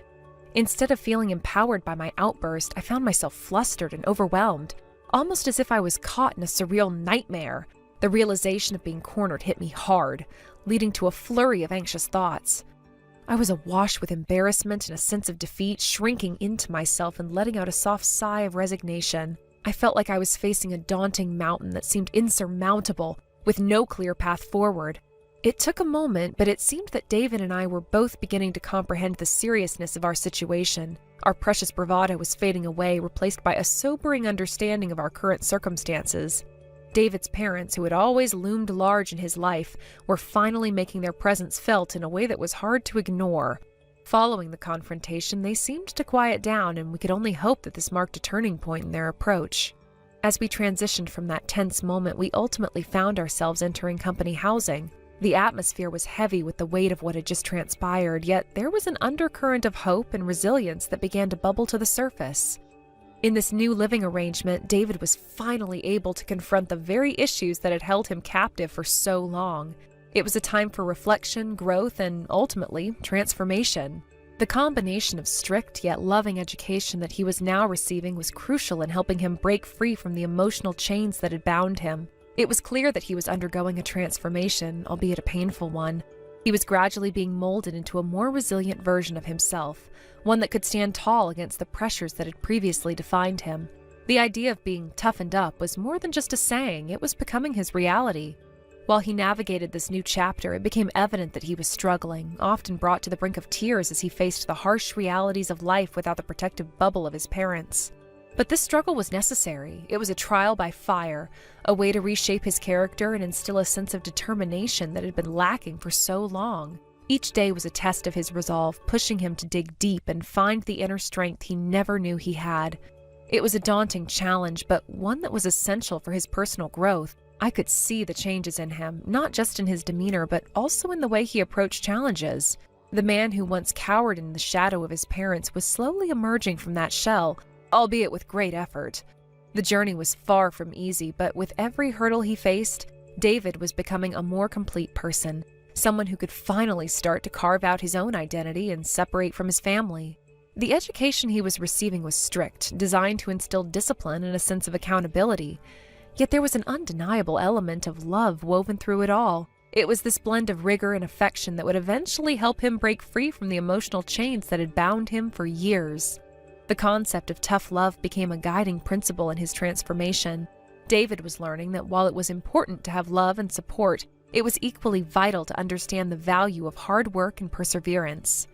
Instead of feeling empowered by my outburst, I found myself flustered and overwhelmed, almost as if I was caught in a surreal nightmare. The realization of being cornered hit me hard, leading to a flurry of anxious thoughts. I was awash with embarrassment and a sense of defeat, shrinking into myself and letting out a soft sigh of resignation. I felt like I was facing a daunting mountain that seemed insurmountable, with no clear path forward. It took a moment, but it seemed that David and I were both beginning to comprehend the seriousness of our situation. Our precious bravado was fading away, replaced by a sobering understanding of our current circumstances. David's parents, who had always loomed large in his life, were finally making their presence felt in a way that was hard to ignore. Following the confrontation, they seemed to quiet down, and we could only hope that this marked a turning point in their approach. As we transitioned from that tense moment, we ultimately found ourselves entering company housing. The atmosphere was heavy with the weight of what had just transpired, yet there was an undercurrent of hope and resilience that began to bubble to the surface. In this new living arrangement, David was finally able to confront the very issues that had held him captive for so long. It was a time for reflection, growth, and ultimately, transformation. The combination of strict yet loving education that he was now receiving was crucial in helping him break free from the emotional chains that had bound him. It was clear that he was undergoing a transformation, albeit a painful one. He was gradually being molded into a more resilient version of himself, one that could stand tall against the pressures that had previously defined him. The idea of being toughened up was more than just a saying, it was becoming his reality. While he navigated this new chapter, it became evident that he was struggling, often brought to the brink of tears as he faced the harsh realities of life without the protective bubble of his parents. But this struggle was necessary. It was a trial by fire, a way to reshape his character and instill a sense of determination that had been lacking for so long. Each day was a test of his resolve, pushing him to dig deep and find the inner strength he never knew he had. It was a daunting challenge, but one that was essential for his personal growth. I could see the changes in him, not just in his demeanor, but also in the way he approached challenges. The man who once cowered in the shadow of his parents was slowly emerging from that shell, albeit with great effort. The journey was far from easy, but with every hurdle he faced, David was becoming a more complete person, someone who could finally start to carve out his own identity and separate from his family. The education he was receiving was strict, designed to instill discipline and a sense of accountability. Yet there was an undeniable element of love woven through it all. It was this blend of rigor and affection that would eventually help him break free from the emotional chains that had bound him for years. The concept of tough love became a guiding principle in his transformation. David was learning that while it was important to have love and support, it was equally vital to understand the value of hard work and perseverance.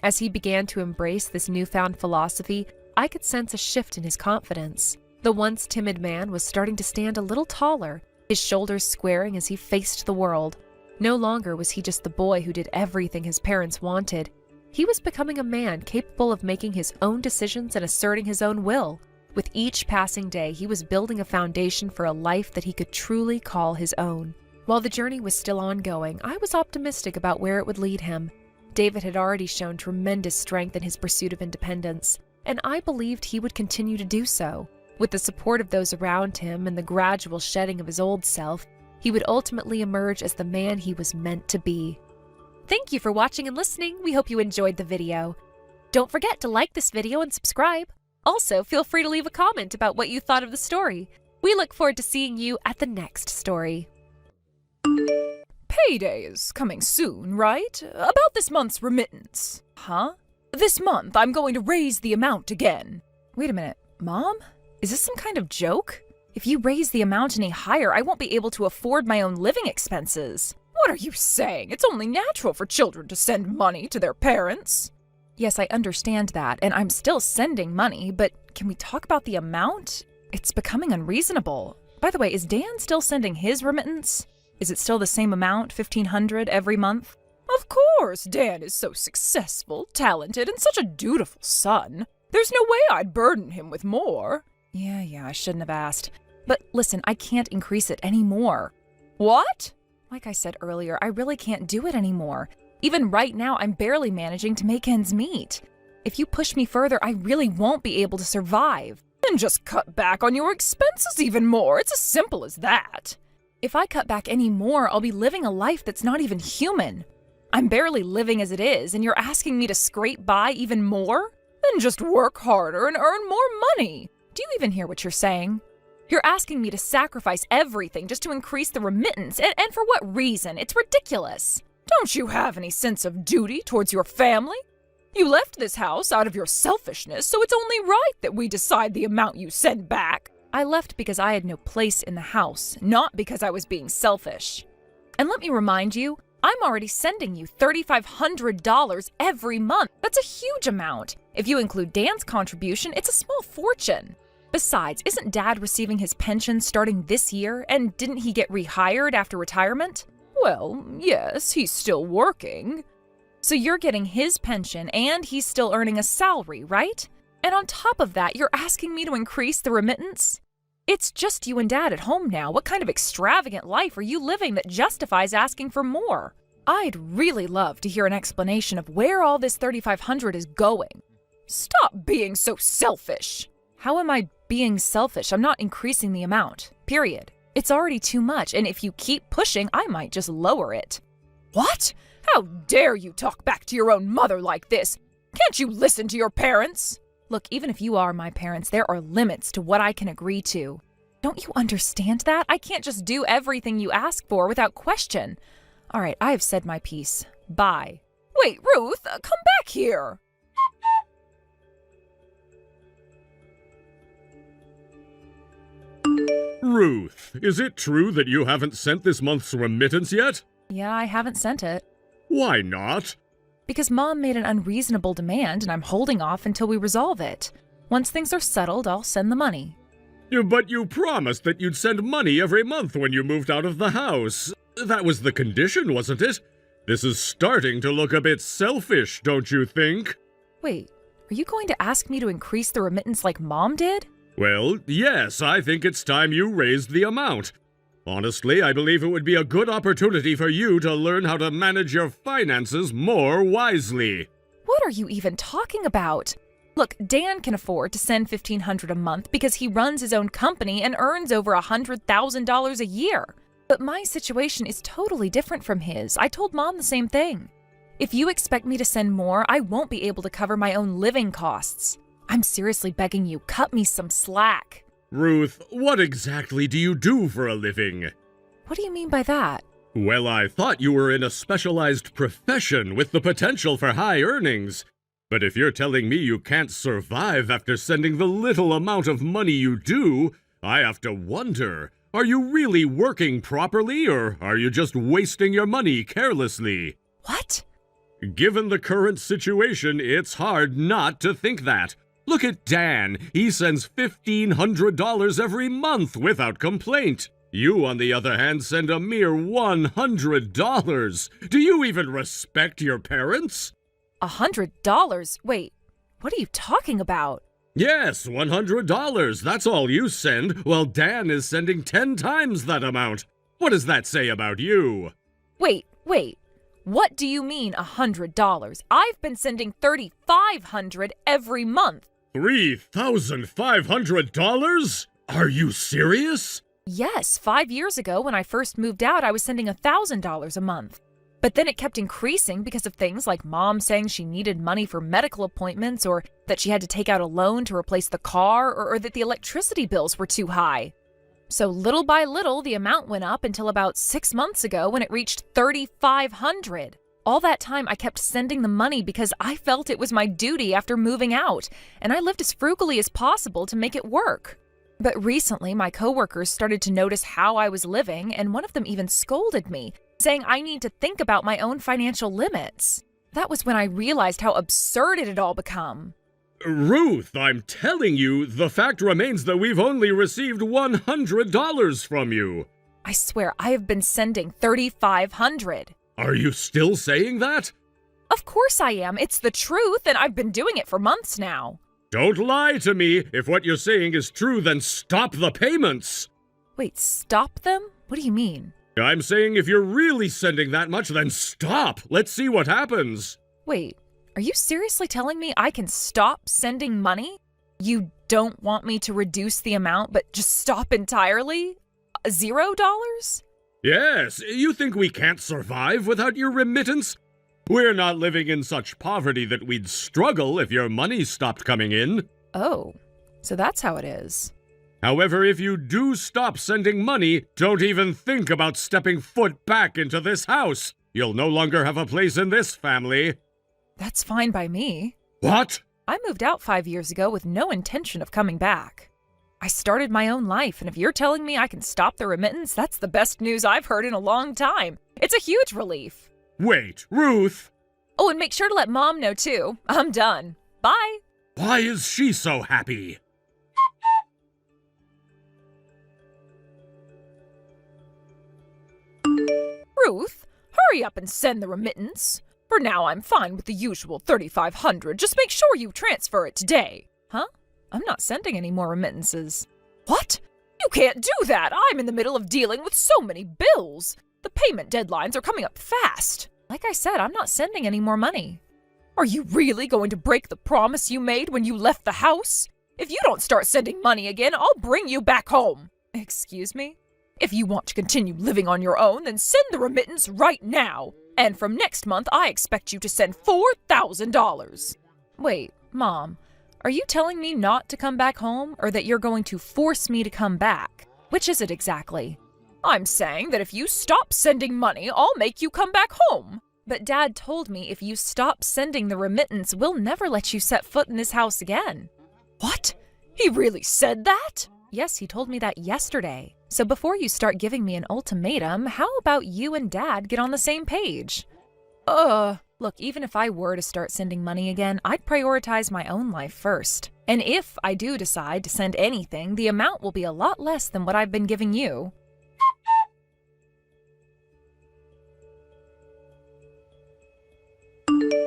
As he began to embrace this newfound philosophy, I could sense a shift in his confidence. The once timid man was starting to stand a little taller, his shoulders squaring as he faced the world. No longer was he just the boy who did everything his parents wanted. He was becoming a man capable of making his own decisions and asserting his own will. With each passing day, he was building a foundation for a life that he could truly call his own. While the journey was still ongoing, I was optimistic about where it would lead him. David had already shown tremendous strength in his pursuit of independence, and I believed he would continue to do so. With the support of those around him and the gradual shedding of his old self, he would ultimately emerge as the man he was meant to be. Thank you for watching and listening. We hope you enjoyed the video. Don't forget to like this video and subscribe. Also, feel free to leave a comment about what you thought of the story. We look forward to seeing you at the next story. Payday is coming soon, right? About this month's remittance. Huh? This month, I'm going to raise the amount again. Wait a minute, Mom? Is this some kind of joke? If you raise the amount any higher, I won't be able to afford my own living expenses. What are you saying? It's only natural for children to send money to their parents. Yes, I understand that, and I'm still sending money, but can we talk about the amount? It's becoming unreasonable. By the way, is Dan still sending his remittance? Is it still the same amount, $1,500 every month? Of course, Dan is so successful, talented, and such a dutiful son. There's no way I'd burden him with more. Yeah, I shouldn't have asked. But listen, I can't increase it anymore. What? Like I said earlier, I really can't do it anymore. Even right now, I'm barely managing to make ends meet. If you push me further, I really won't be able to survive. Then just cut back on your expenses even more. It's as simple as that. If I cut back any more, I'll be living a life that's not even human. I'm barely living as it is, and you're asking me to scrape by even more? Then just work harder and earn more money. Do you even hear what you're saying? You're asking me to sacrifice everything just to increase the remittance, and for what reason? It's ridiculous. Don't you have any sense of duty towards your family? You left this house out of your selfishness, so it's only right that we decide the amount you send back. I left because I had no place in the house, not because I was being selfish. And let me remind you, I'm already sending you $3,500 every month. That's a huge amount. If you include Dan's contribution, it's a small fortune. Besides, isn't Dad receiving his pension starting this year, and didn't he get rehired after retirement? Well, yes, he's still working. So you're getting his pension and he's still earning a salary, right? And on top of that, you're asking me to increase the remittance? It's just you and Dad at home now. What kind of extravagant life are you living that justifies asking for more? I'd really love to hear an explanation of where all this $3,500 is going. Stop being so selfish. How am I being selfish? I'm not increasing the amount, period. It's already too much, and if you keep pushing, I might just lower it. What? How dare you talk back to your own mother like this? Can't you listen to your parents? Look, even if you are my parents, there are limits to what I can agree to. Don't you understand that? I can't just do everything you ask for without question. All right, I have said my piece. Bye. Wait, Ruth, come back here. Ruth, is it true that you haven't sent this month's remittance yet? Yeah, I haven't sent it. Why not? Because Mom made an unreasonable demand and I'm holding off until we resolve it. Once things are settled, I'll send the money. But you promised that you'd send money every month when you moved out of the house. That was the condition, wasn't it? This is starting to look a bit selfish, don't you think? Wait, are you going to ask me to increase the remittance like Mom did? Well, yes, I think it's time you raised the amount. Honestly, I believe it would be a good opportunity for you to learn how to manage your finances more wisely. What are you even talking about? Look, Dan can afford to send $1,500 a month because he runs his own company and earns over $100,000 a year. But my situation is totally different from his. I told Mom the same thing. If you expect me to send more, I won't be able to cover my own living costs. I'm seriously begging you, cut me some slack. Ruth, what exactly do you do for a living? What do you mean by that? Well, I thought you were in a specialized profession with the potential for high earnings. But if you're telling me you can't survive after sending the little amount of money you do, I have to wonder, are you really working properly, or are you just wasting your money carelessly? What? Given the current situation, it's hard not to think that. Look at Dan. He sends $1,500 every month without complaint. You, on the other hand, send a mere $100. Do you even respect your parents? $100? Wait, what are you talking about? Yes, $100. That's all you send, while Dan is sending 10 times that amount. What does that say about you? Wait. What do you mean $100? I've been sending $3,500 every month. $3,500? Are you serious? Yes, 5 years ago when I first moved out, I was sending $1,000 a month. But then it kept increasing because of things like Mom saying she needed money for medical appointments, or that she had to take out a loan to replace the car, or that the electricity bills were too high. So little by little, the amount went up until about 6 months ago when it reached $3,500. All that time, I kept sending the money because I felt it was my duty after moving out, and I lived as frugally as possible to make it work. But recently, my coworkers started to notice how I was living, and one of them even scolded me, saying I need to think about my own financial limits. That was when I realized how absurd it had all become. Ruth, I'm telling you, the fact remains that we've only received $100 from you. I swear, I have been sending $3,500. Are you still saying that? Of course I am. It's the truth, and I've been doing it for months now. Don't lie to me. If what you're saying is true, then stop the payments. Wait, stop them? What do you mean? I'm saying if you're really sending that much, then stop. Let's see what happens. Wait, are you seriously telling me I can stop sending money? You don't want me to reduce the amount, but just stop entirely? $0? Yes, you think we can't survive without your remittance? We're not living in such poverty that we'd struggle if your money stopped coming in. Oh, so that's how it is. However, if you do stop sending money, don't even think about stepping foot back into this house. You'll no longer have a place in this family. That's fine by me. What? I moved out 5 years ago with no intention of coming back. I started my own life, and if you're telling me I can stop the remittance, that's the best news I've heard in a long time. It's a huge relief. Wait, Ruth! Oh, and make sure to let Mom know, too. I'm done. Bye. Why is she so happy? Ruth, hurry up and send the remittance. For now, I'm fine with the usual $3,500. Just make sure you transfer it today. Huh? I'm not sending any more remittances. What? You can't do that. I'm in the middle of dealing with so many bills. The payment deadlines are coming up fast. Like I said, I'm not sending any more money. Are you really going to break the promise you made when you left the house? If you don't start sending money again, I'll bring you back home. Excuse me? If you want to continue living on your own, then send the remittance right now. And from next month, I expect you to send $4,000. Wait, Mom, are you telling me not to come back home, or that you're going to force me to come back? Which is it exactly? I'm saying that if you stop sending money, I'll make you come back home. But Dad told me if you stop sending the remittance, we'll never let you set foot in this house again. What? He really said that? Yes, he told me that yesterday. So before you start giving me an ultimatum, how about you and Dad get on the same page? Look, even if I were to start sending money again, I'd prioritize my own life first. And if I do decide to send anything, the amount will be a lot less than what I've been giving you.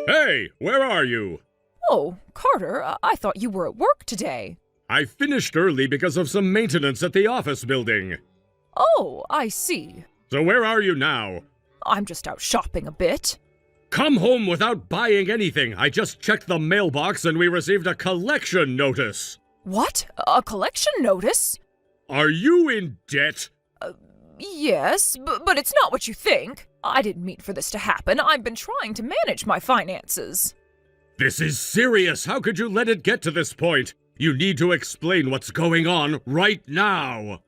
Hey, where are you? Oh, Carter, I thought you were at work today. I finished early because of some maintenance at the office building. Oh, I see. So where are you now? I'm just out shopping a bit. Come home without buying anything. I just checked the mailbox and we received a collection notice. What? A collection notice? Are you in debt? Yes, but it's not what you think. I didn't mean for this to happen. I've been trying to manage my finances. This is serious. How could you let it get to this point? You need to explain what's going on right now.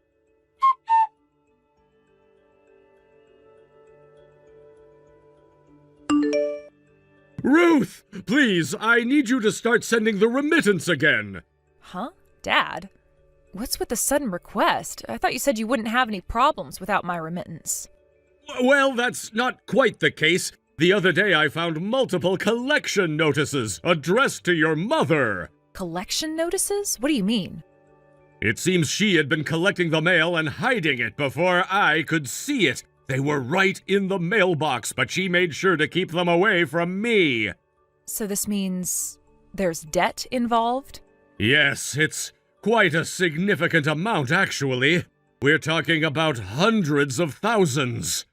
Ruth, please, I need you to start sending the remittance again. Huh? Dad? What's with the sudden request? I thought you said you wouldn't have any problems without my remittance. Well, that's not quite the case. The other day I found multiple collection notices addressed to your mother. Collection notices? What do you mean? It seems she had been collecting the mail and hiding it before I could see it. They were right in the mailbox, but she made sure to keep them away from me. So this means there's debt involved? Yes, it's quite a significant amount, actually. We're talking about hundreds of thousands.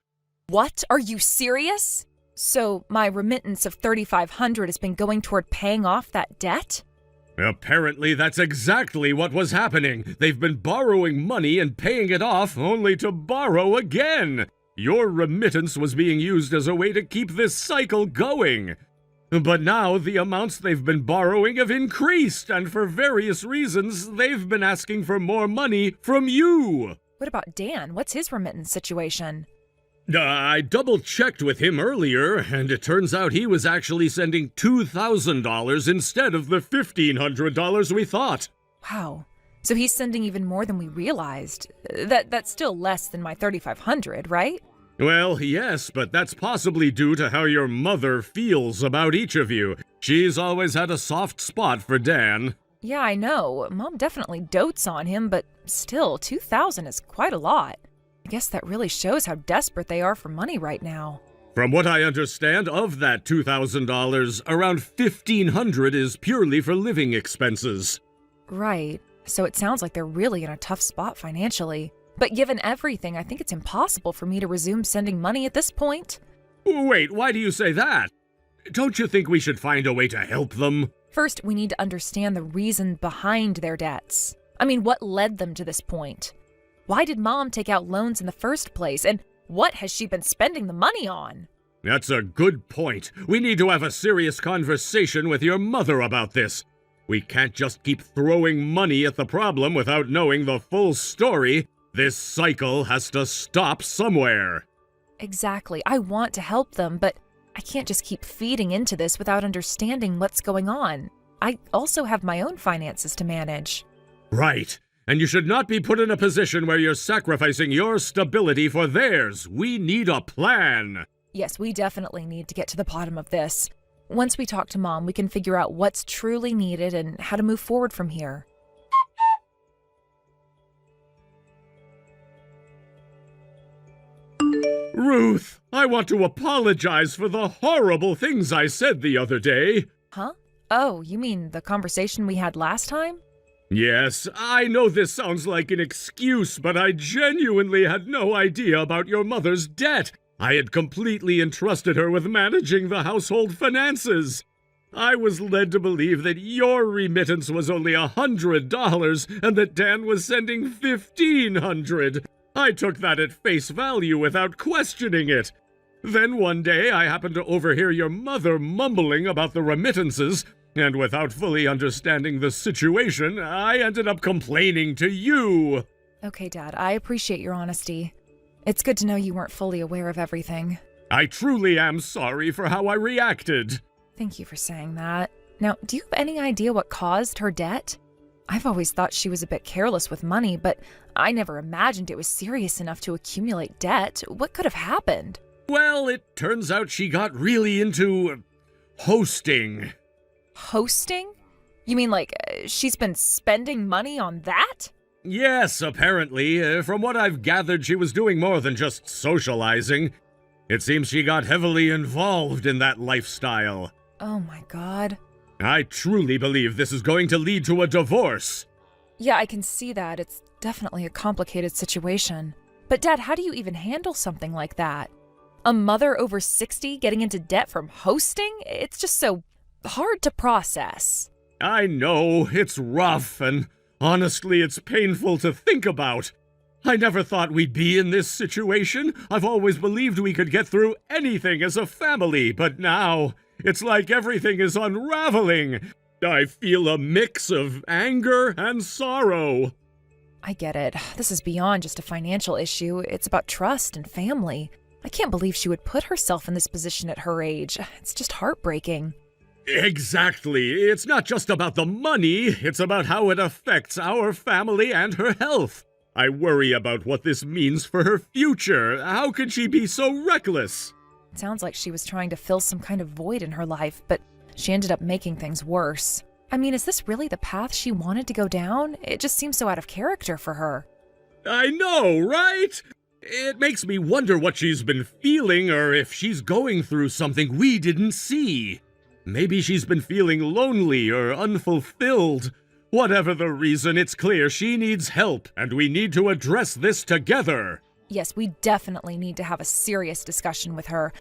What? Are you serious? So my remittance of $3,500 has been going toward paying off that debt? Apparently, that's exactly what was happening. They've been borrowing money and paying it off only to borrow again. Your remittance was being used as a way to keep this cycle going. But now the amounts they've been borrowing have increased, and for various reasons, they've been asking for more money from you. What about Dan? What's his remittance situation? I double-checked with him earlier, and it turns out he was actually sending $2,000 instead of the $1,500 we thought. Wow. So he's sending even more than we realized. That's still less than my $3,500, right? Well, yes, but that's possibly due to how your mother feels about each of you. She's always had a soft spot for Dan. Yeah, I know. Mom definitely dotes on him, but still, $2,000 is quite a lot. I guess that really shows how desperate they are for money right now. From what I understand, of that $2,000, around $1,500 is purely for living expenses. Right. So it sounds like they're really in a tough spot financially. But given everything, I think it's impossible for me to resume sending money at this point. Wait, why do you say that? Don't you think we should find a way to help them? First, we need to understand the reason behind their debts. I mean, what led them to this point? Why did Mom take out loans in the first place? And what has she been spending the money on? That's a good point. We need to have a serious conversation with your mother about this. We can't just keep throwing money at the problem without knowing the full story. This cycle has to stop somewhere. Exactly. I want to help them, but I can't just keep feeding into this without understanding what's going on. I also have my own finances to manage. Right. And you should not be put in a position where you're sacrificing your stability for theirs. We need a plan. Yes, we definitely need to get to the bottom of this. Once we talk to Mom, we can figure out what's truly needed and how to move forward from here. Ruth, I want to apologize for the horrible things I said the other day. Huh? Oh, you mean the conversation we had last time? Yes, I know this sounds like an excuse, but I genuinely had no idea about your mother's debt. I had completely entrusted her with managing the household finances. I was led to believe that your remittance was only $100 and that Dan was sending $1,500. I took that at face value without questioning it. Then one day I happened to overhear your mother mumbling about the remittances, and without fully understanding the situation, I ended up complaining to you. Okay, Dad, I appreciate your honesty. It's good to know you weren't fully aware of everything. I truly am sorry for how I reacted. Thank you for saying that. Now, do you have any idea what caused her debt? I've always thought she was a bit careless with money, but I never imagined it was serious enough to accumulate debt. What could have happened? Well, it turns out she got really into hosting. Hosting? You mean like she's been spending money on that? Yes, apparently. From what I've gathered, she was doing more than just socializing. It seems she got heavily involved in that lifestyle. Oh my God. I truly believe this is going to lead to a divorce. Yeah, I can see that. It's definitely a complicated situation. But Dad, how do you even handle something like that? A mother over 60 getting into debt from hosting? It's just so hard to process. I know, it's rough, and honestly, it's painful to think about. I never thought we'd be in this situation. I've always believed we could get through anything as a family, but now it's like everything is unraveling. I feel a mix of anger and sorrow. I get it. This is beyond just a financial issue. It's about trust and family. I can't believe she would put herself in this position at her age. It's just heartbreaking. Exactly. It's not just about the money, it's about how it affects our family and her health. I worry about what this means for her future. How could she be so reckless? It sounds like she was trying to fill some kind of void in her life, but she ended up making things worse. I mean, is this really the path she wanted to go down? It just seems so out of character for her. I know, right? It makes me wonder what she's been feeling or if she's going through something we didn't see. Maybe she's been feeling lonely or unfulfilled. Whatever the reason, it's clear she needs help, and we need to address this together. Yes, we definitely need to have a serious discussion with her.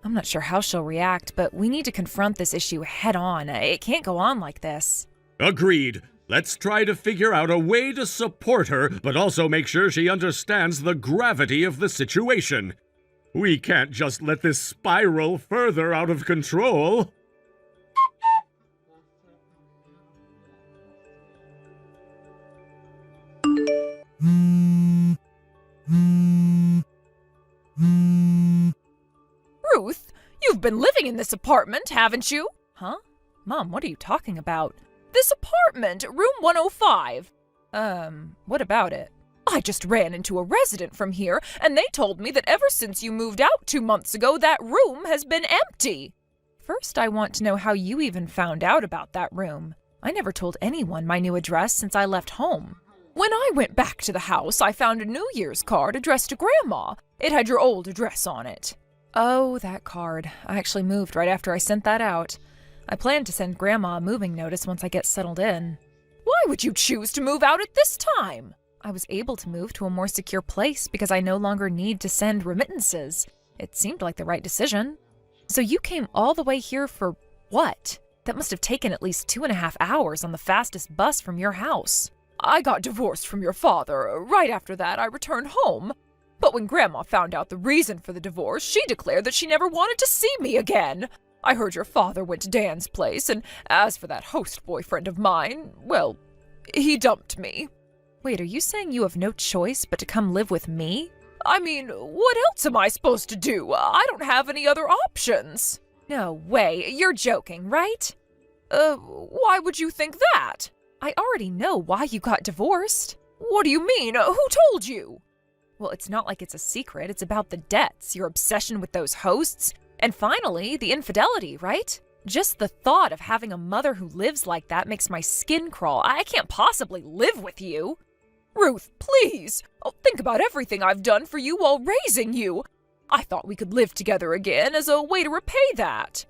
I'm not sure how she'll react, but we need to confront this issue head on. It can't go on like this. Agreed. Let's try to figure out a way to support her, but also make sure she understands the gravity of the situation. We can't just let this spiral further out of control. Ruth, you've been living in this apartment, haven't you? Huh? Mom, what are you talking about? This apartment, room 105. What about it? I just ran into a resident from here, and they told me that ever since you moved out 2 months ago, that room has been empty. First, I want to know how you even found out about that room. I never told anyone my new address since I left home. When I went back to the house, I found a New Year's card addressed to Grandma. It had your old address on it. Oh, that card. I actually moved right after I sent that out. I plan to send Grandma a moving notice once I get settled in. Why would you choose to move out at this time? I was able to move to a more secure place because I no longer need to send remittances. It seemed like the right decision. So you came all the way here for what? That must have taken at least 2.5 hours on the fastest bus from your house. I got divorced from your father. Right after that, I returned home. But when Grandma found out the reason for the divorce, she declared that she never wanted to see me again. I heard your father went to Dan's place, and as for that host boyfriend of mine, well, he dumped me. Wait, are you saying you have no choice but to come live with me? I mean, what else am I supposed to do? I don't have any other options. No way, you're joking, right? Why would you think that? I already know why you got divorced. What do you mean? Who told you? Well, it's not like it's a secret. It's about the debts, your obsession with those hosts, and finally, the infidelity, right? Just the thought of having a mother who lives like that makes my skin crawl. I can't possibly live with you. Ruth, please. Think about everything I've done for you while raising you. I thought we could live together again as a way to repay that.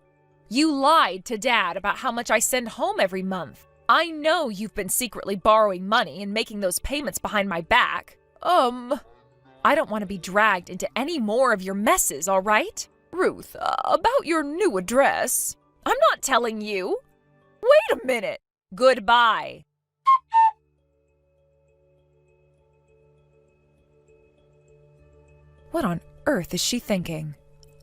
You lied to Dad about how much I send home every month. I know you've been secretly borrowing money and making those payments behind my back. I don't want to be dragged into any more of your messes, all right? Ruth, about your new address. I'm not telling you. Wait a minute. Goodbye. What on earth is she thinking?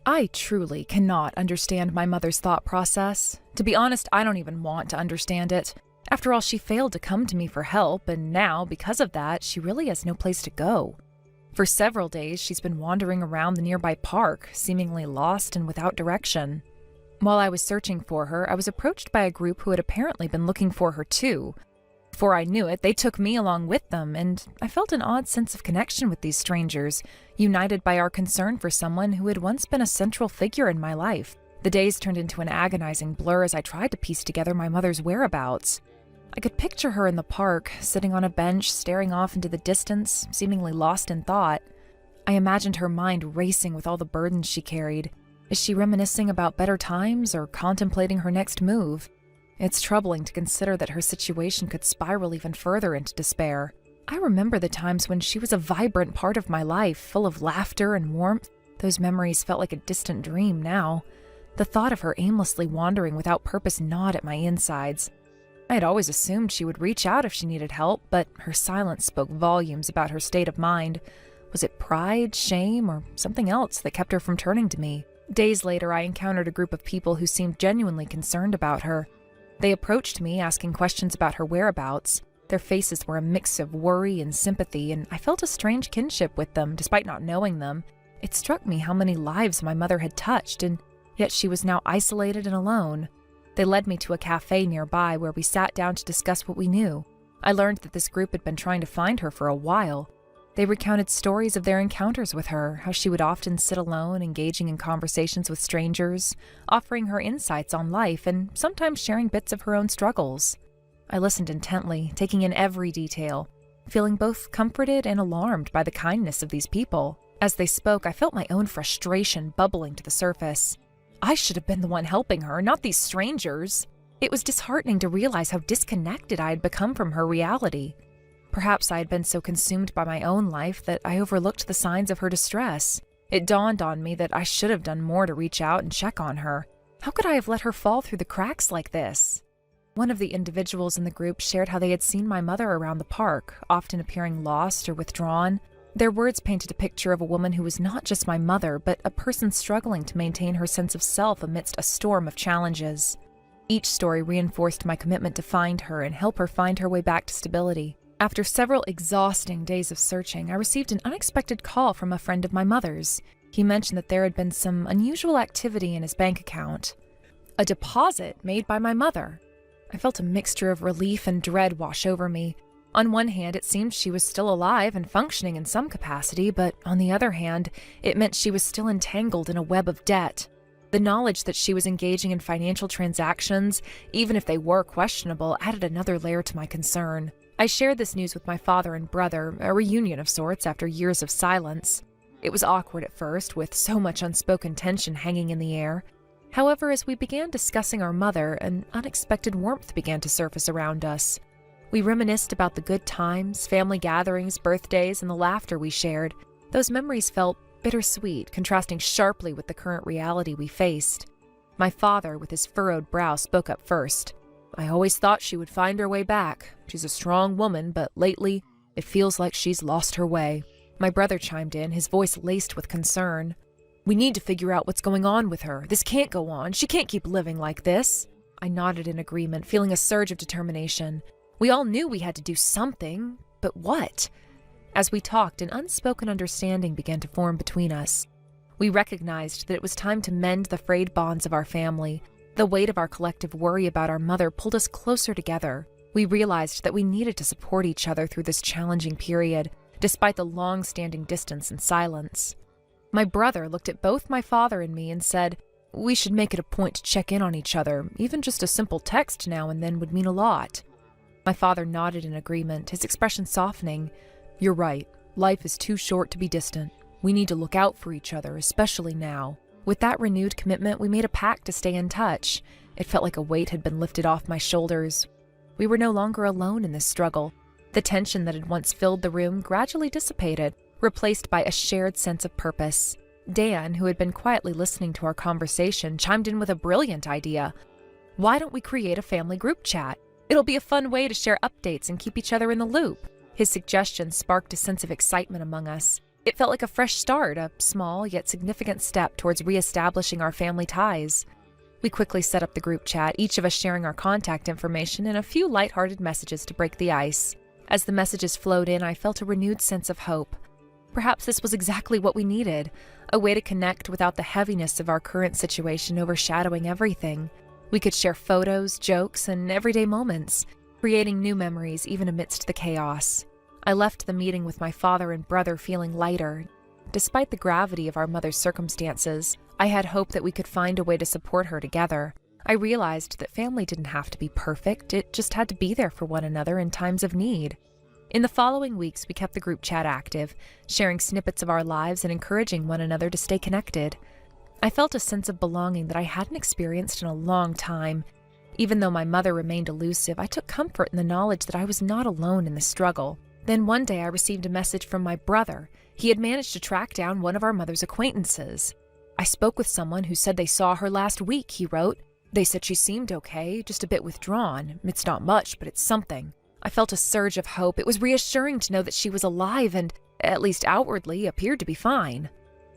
I truly cannot understand my mother's thought process. To be honest, I don't even want to understand it. After all, she failed to come to me for help, and now, because of that, she really has no place to go. For several days, she's been wandering around the nearby park, seemingly lost and without direction. While I was searching for her, I was approached by a group who had apparently been looking for her too. Before I knew it, they took me along with them, and I felt an odd sense of connection with these strangers, united by our concern for someone who had once been a central figure in my life. The days turned into an agonizing blur as I tried to piece together my mother's whereabouts. I could picture her in the park, sitting on a bench, staring off into the distance, seemingly lost in thought. I imagined her mind racing with all the burdens she carried. Is she reminiscing about better times or contemplating her next move? It's troubling to consider that her situation could spiral even further into despair. I remember the times when she was a vibrant part of my life, full of laughter and warmth. Those memories felt like a distant dream now. The thought of her aimlessly wandering without purpose gnawed at my insides. I had always assumed she would reach out if she needed help, but her silence spoke volumes about her state of mind. Was it pride, shame, or something else that kept her from turning to me? Days later, I encountered a group of people who seemed genuinely concerned about her. They approached me, asking questions about her whereabouts. Their faces were a mix of worry and sympathy, and I felt a strange kinship with them, despite not knowing them. It struck me how many lives my mother had touched, and yet she was now isolated and alone. They led me to a cafe nearby where we sat down to discuss what we knew. I learned that this group had been trying to find her for a while. They recounted stories of their encounters with her, how she would often sit alone, engaging in conversations with strangers, offering her insights on life, and sometimes sharing bits of her own struggles. I listened intently, taking in every detail, feeling both comforted and alarmed by the kindness of these people. As they spoke, I felt my own frustration bubbling to the surface. I should have been the one helping her, not these strangers. It was disheartening to realize how disconnected I had become from her reality. Perhaps I had been so consumed by my own life that I overlooked the signs of her distress. It dawned on me that I should have done more to reach out and check on her. How could I have let her fall through the cracks like this? One of the individuals in the group shared how they had seen my mother around the park, often appearing lost or withdrawn. Their words painted a picture of a woman who was not just my mother, but a person struggling to maintain her sense of self amidst a storm of challenges. Each story reinforced my commitment to find her and help her find her way back to stability. After several exhausting days of searching, I received an unexpected call from a friend of my mother's. He mentioned that there had been some unusual activity in his bank account. A deposit made by my mother. I felt a mixture of relief and dread wash over me. On one hand, it seemed she was still alive and functioning in some capacity, but on the other hand, it meant she was still entangled in a web of debt. The knowledge that she was engaging in financial transactions, even if they were questionable, added another layer to my concern. I shared this news with my father and brother, a reunion of sorts after years of silence. It was awkward at first, with so much unspoken tension hanging in the air. However, as we began discussing our mother, an unexpected warmth began to surface around us. We reminisced about the good times, family gatherings, birthdays, and the laughter we shared. Those memories felt bittersweet, contrasting sharply with the current reality we faced. My father, with his furrowed brow, spoke up first. I always thought she would find her way back. She's a strong woman, but lately, it feels like she's lost her way. My brother chimed in, his voice laced with concern. We need to figure out what's going on with her. This can't go on. She can't keep living like this. I nodded in agreement, feeling a surge of determination. We all knew we had to do something, but what? As we talked, an unspoken understanding began to form between us. We recognized that it was time to mend the frayed bonds of our family. The weight of our collective worry about our mother pulled us closer together. We realized that we needed to support each other through this challenging period, despite the long-standing distance and silence. My brother looked at both my father and me and said, "We should make it a point to check in on each other. Even just a simple text now and then would mean a lot." My father nodded in agreement, his expression softening. "You're right. Life is too short to be distant. We need to look out for each other, especially now." With that renewed commitment, we made a pact to stay in touch. It felt like a weight had been lifted off my shoulders. We were no longer alone in this struggle. The tension that had once filled the room gradually dissipated, replaced by a shared sense of purpose. Dan, who had been quietly listening to our conversation, chimed in with a brilliant idea. "Why don't we create a family group chat? It'll be a fun way to share updates and keep each other in the loop." His suggestion sparked a sense of excitement among us. It felt like a fresh start, a small yet significant step towards reestablishing our family ties. We quickly set up the group chat, each of us sharing our contact information and a few lighthearted messages to break the ice. As the messages flowed in, I felt a renewed sense of hope. Perhaps this was exactly what we needed, a way to connect without the heaviness of our current situation overshadowing everything. We could share photos, jokes, and everyday moments, creating new memories even amidst the chaos. I left the meeting with my father and brother feeling lighter. Despite the gravity of our mother's circumstances, I had hope that we could find a way to support her together. I realized that family didn't have to be perfect, it just had to be there for one another in times of need. In the following weeks, we kept the group chat active, sharing snippets of our lives and encouraging one another to stay connected. I felt a sense of belonging that I hadn't experienced in a long time. Even though my mother remained elusive, I took comfort in the knowledge that I was not alone in the struggle. Then one day I received a message from my brother. He had managed to track down one of our mother's acquaintances. "I spoke with someone who said they saw her last week," he wrote. They said she seemed okay, just a bit withdrawn. It's not much, but it's something. I felt a surge of hope. It was reassuring to know that she was alive and, at least outwardly, appeared to be fine.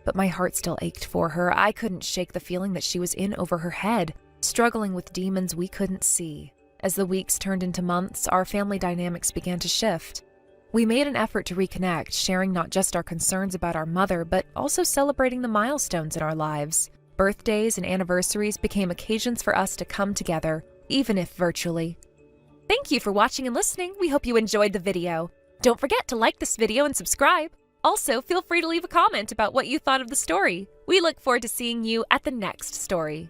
But my heart still ached for her. I couldn't shake the feeling that she was in over her head, struggling with demons we couldn't see. As the weeks turned into months, our family dynamics began to shift. We made an effort to reconnect, sharing not just our concerns about our mother, but also celebrating the milestones in our lives. Birthdays and anniversaries became occasions for us to come together, even if virtually. Thank you for watching and listening. We hope you enjoyed the video. Don't forget to like this video and subscribe. Also, feel free to leave a comment about what you thought of the story. We look forward to seeing you at the next story.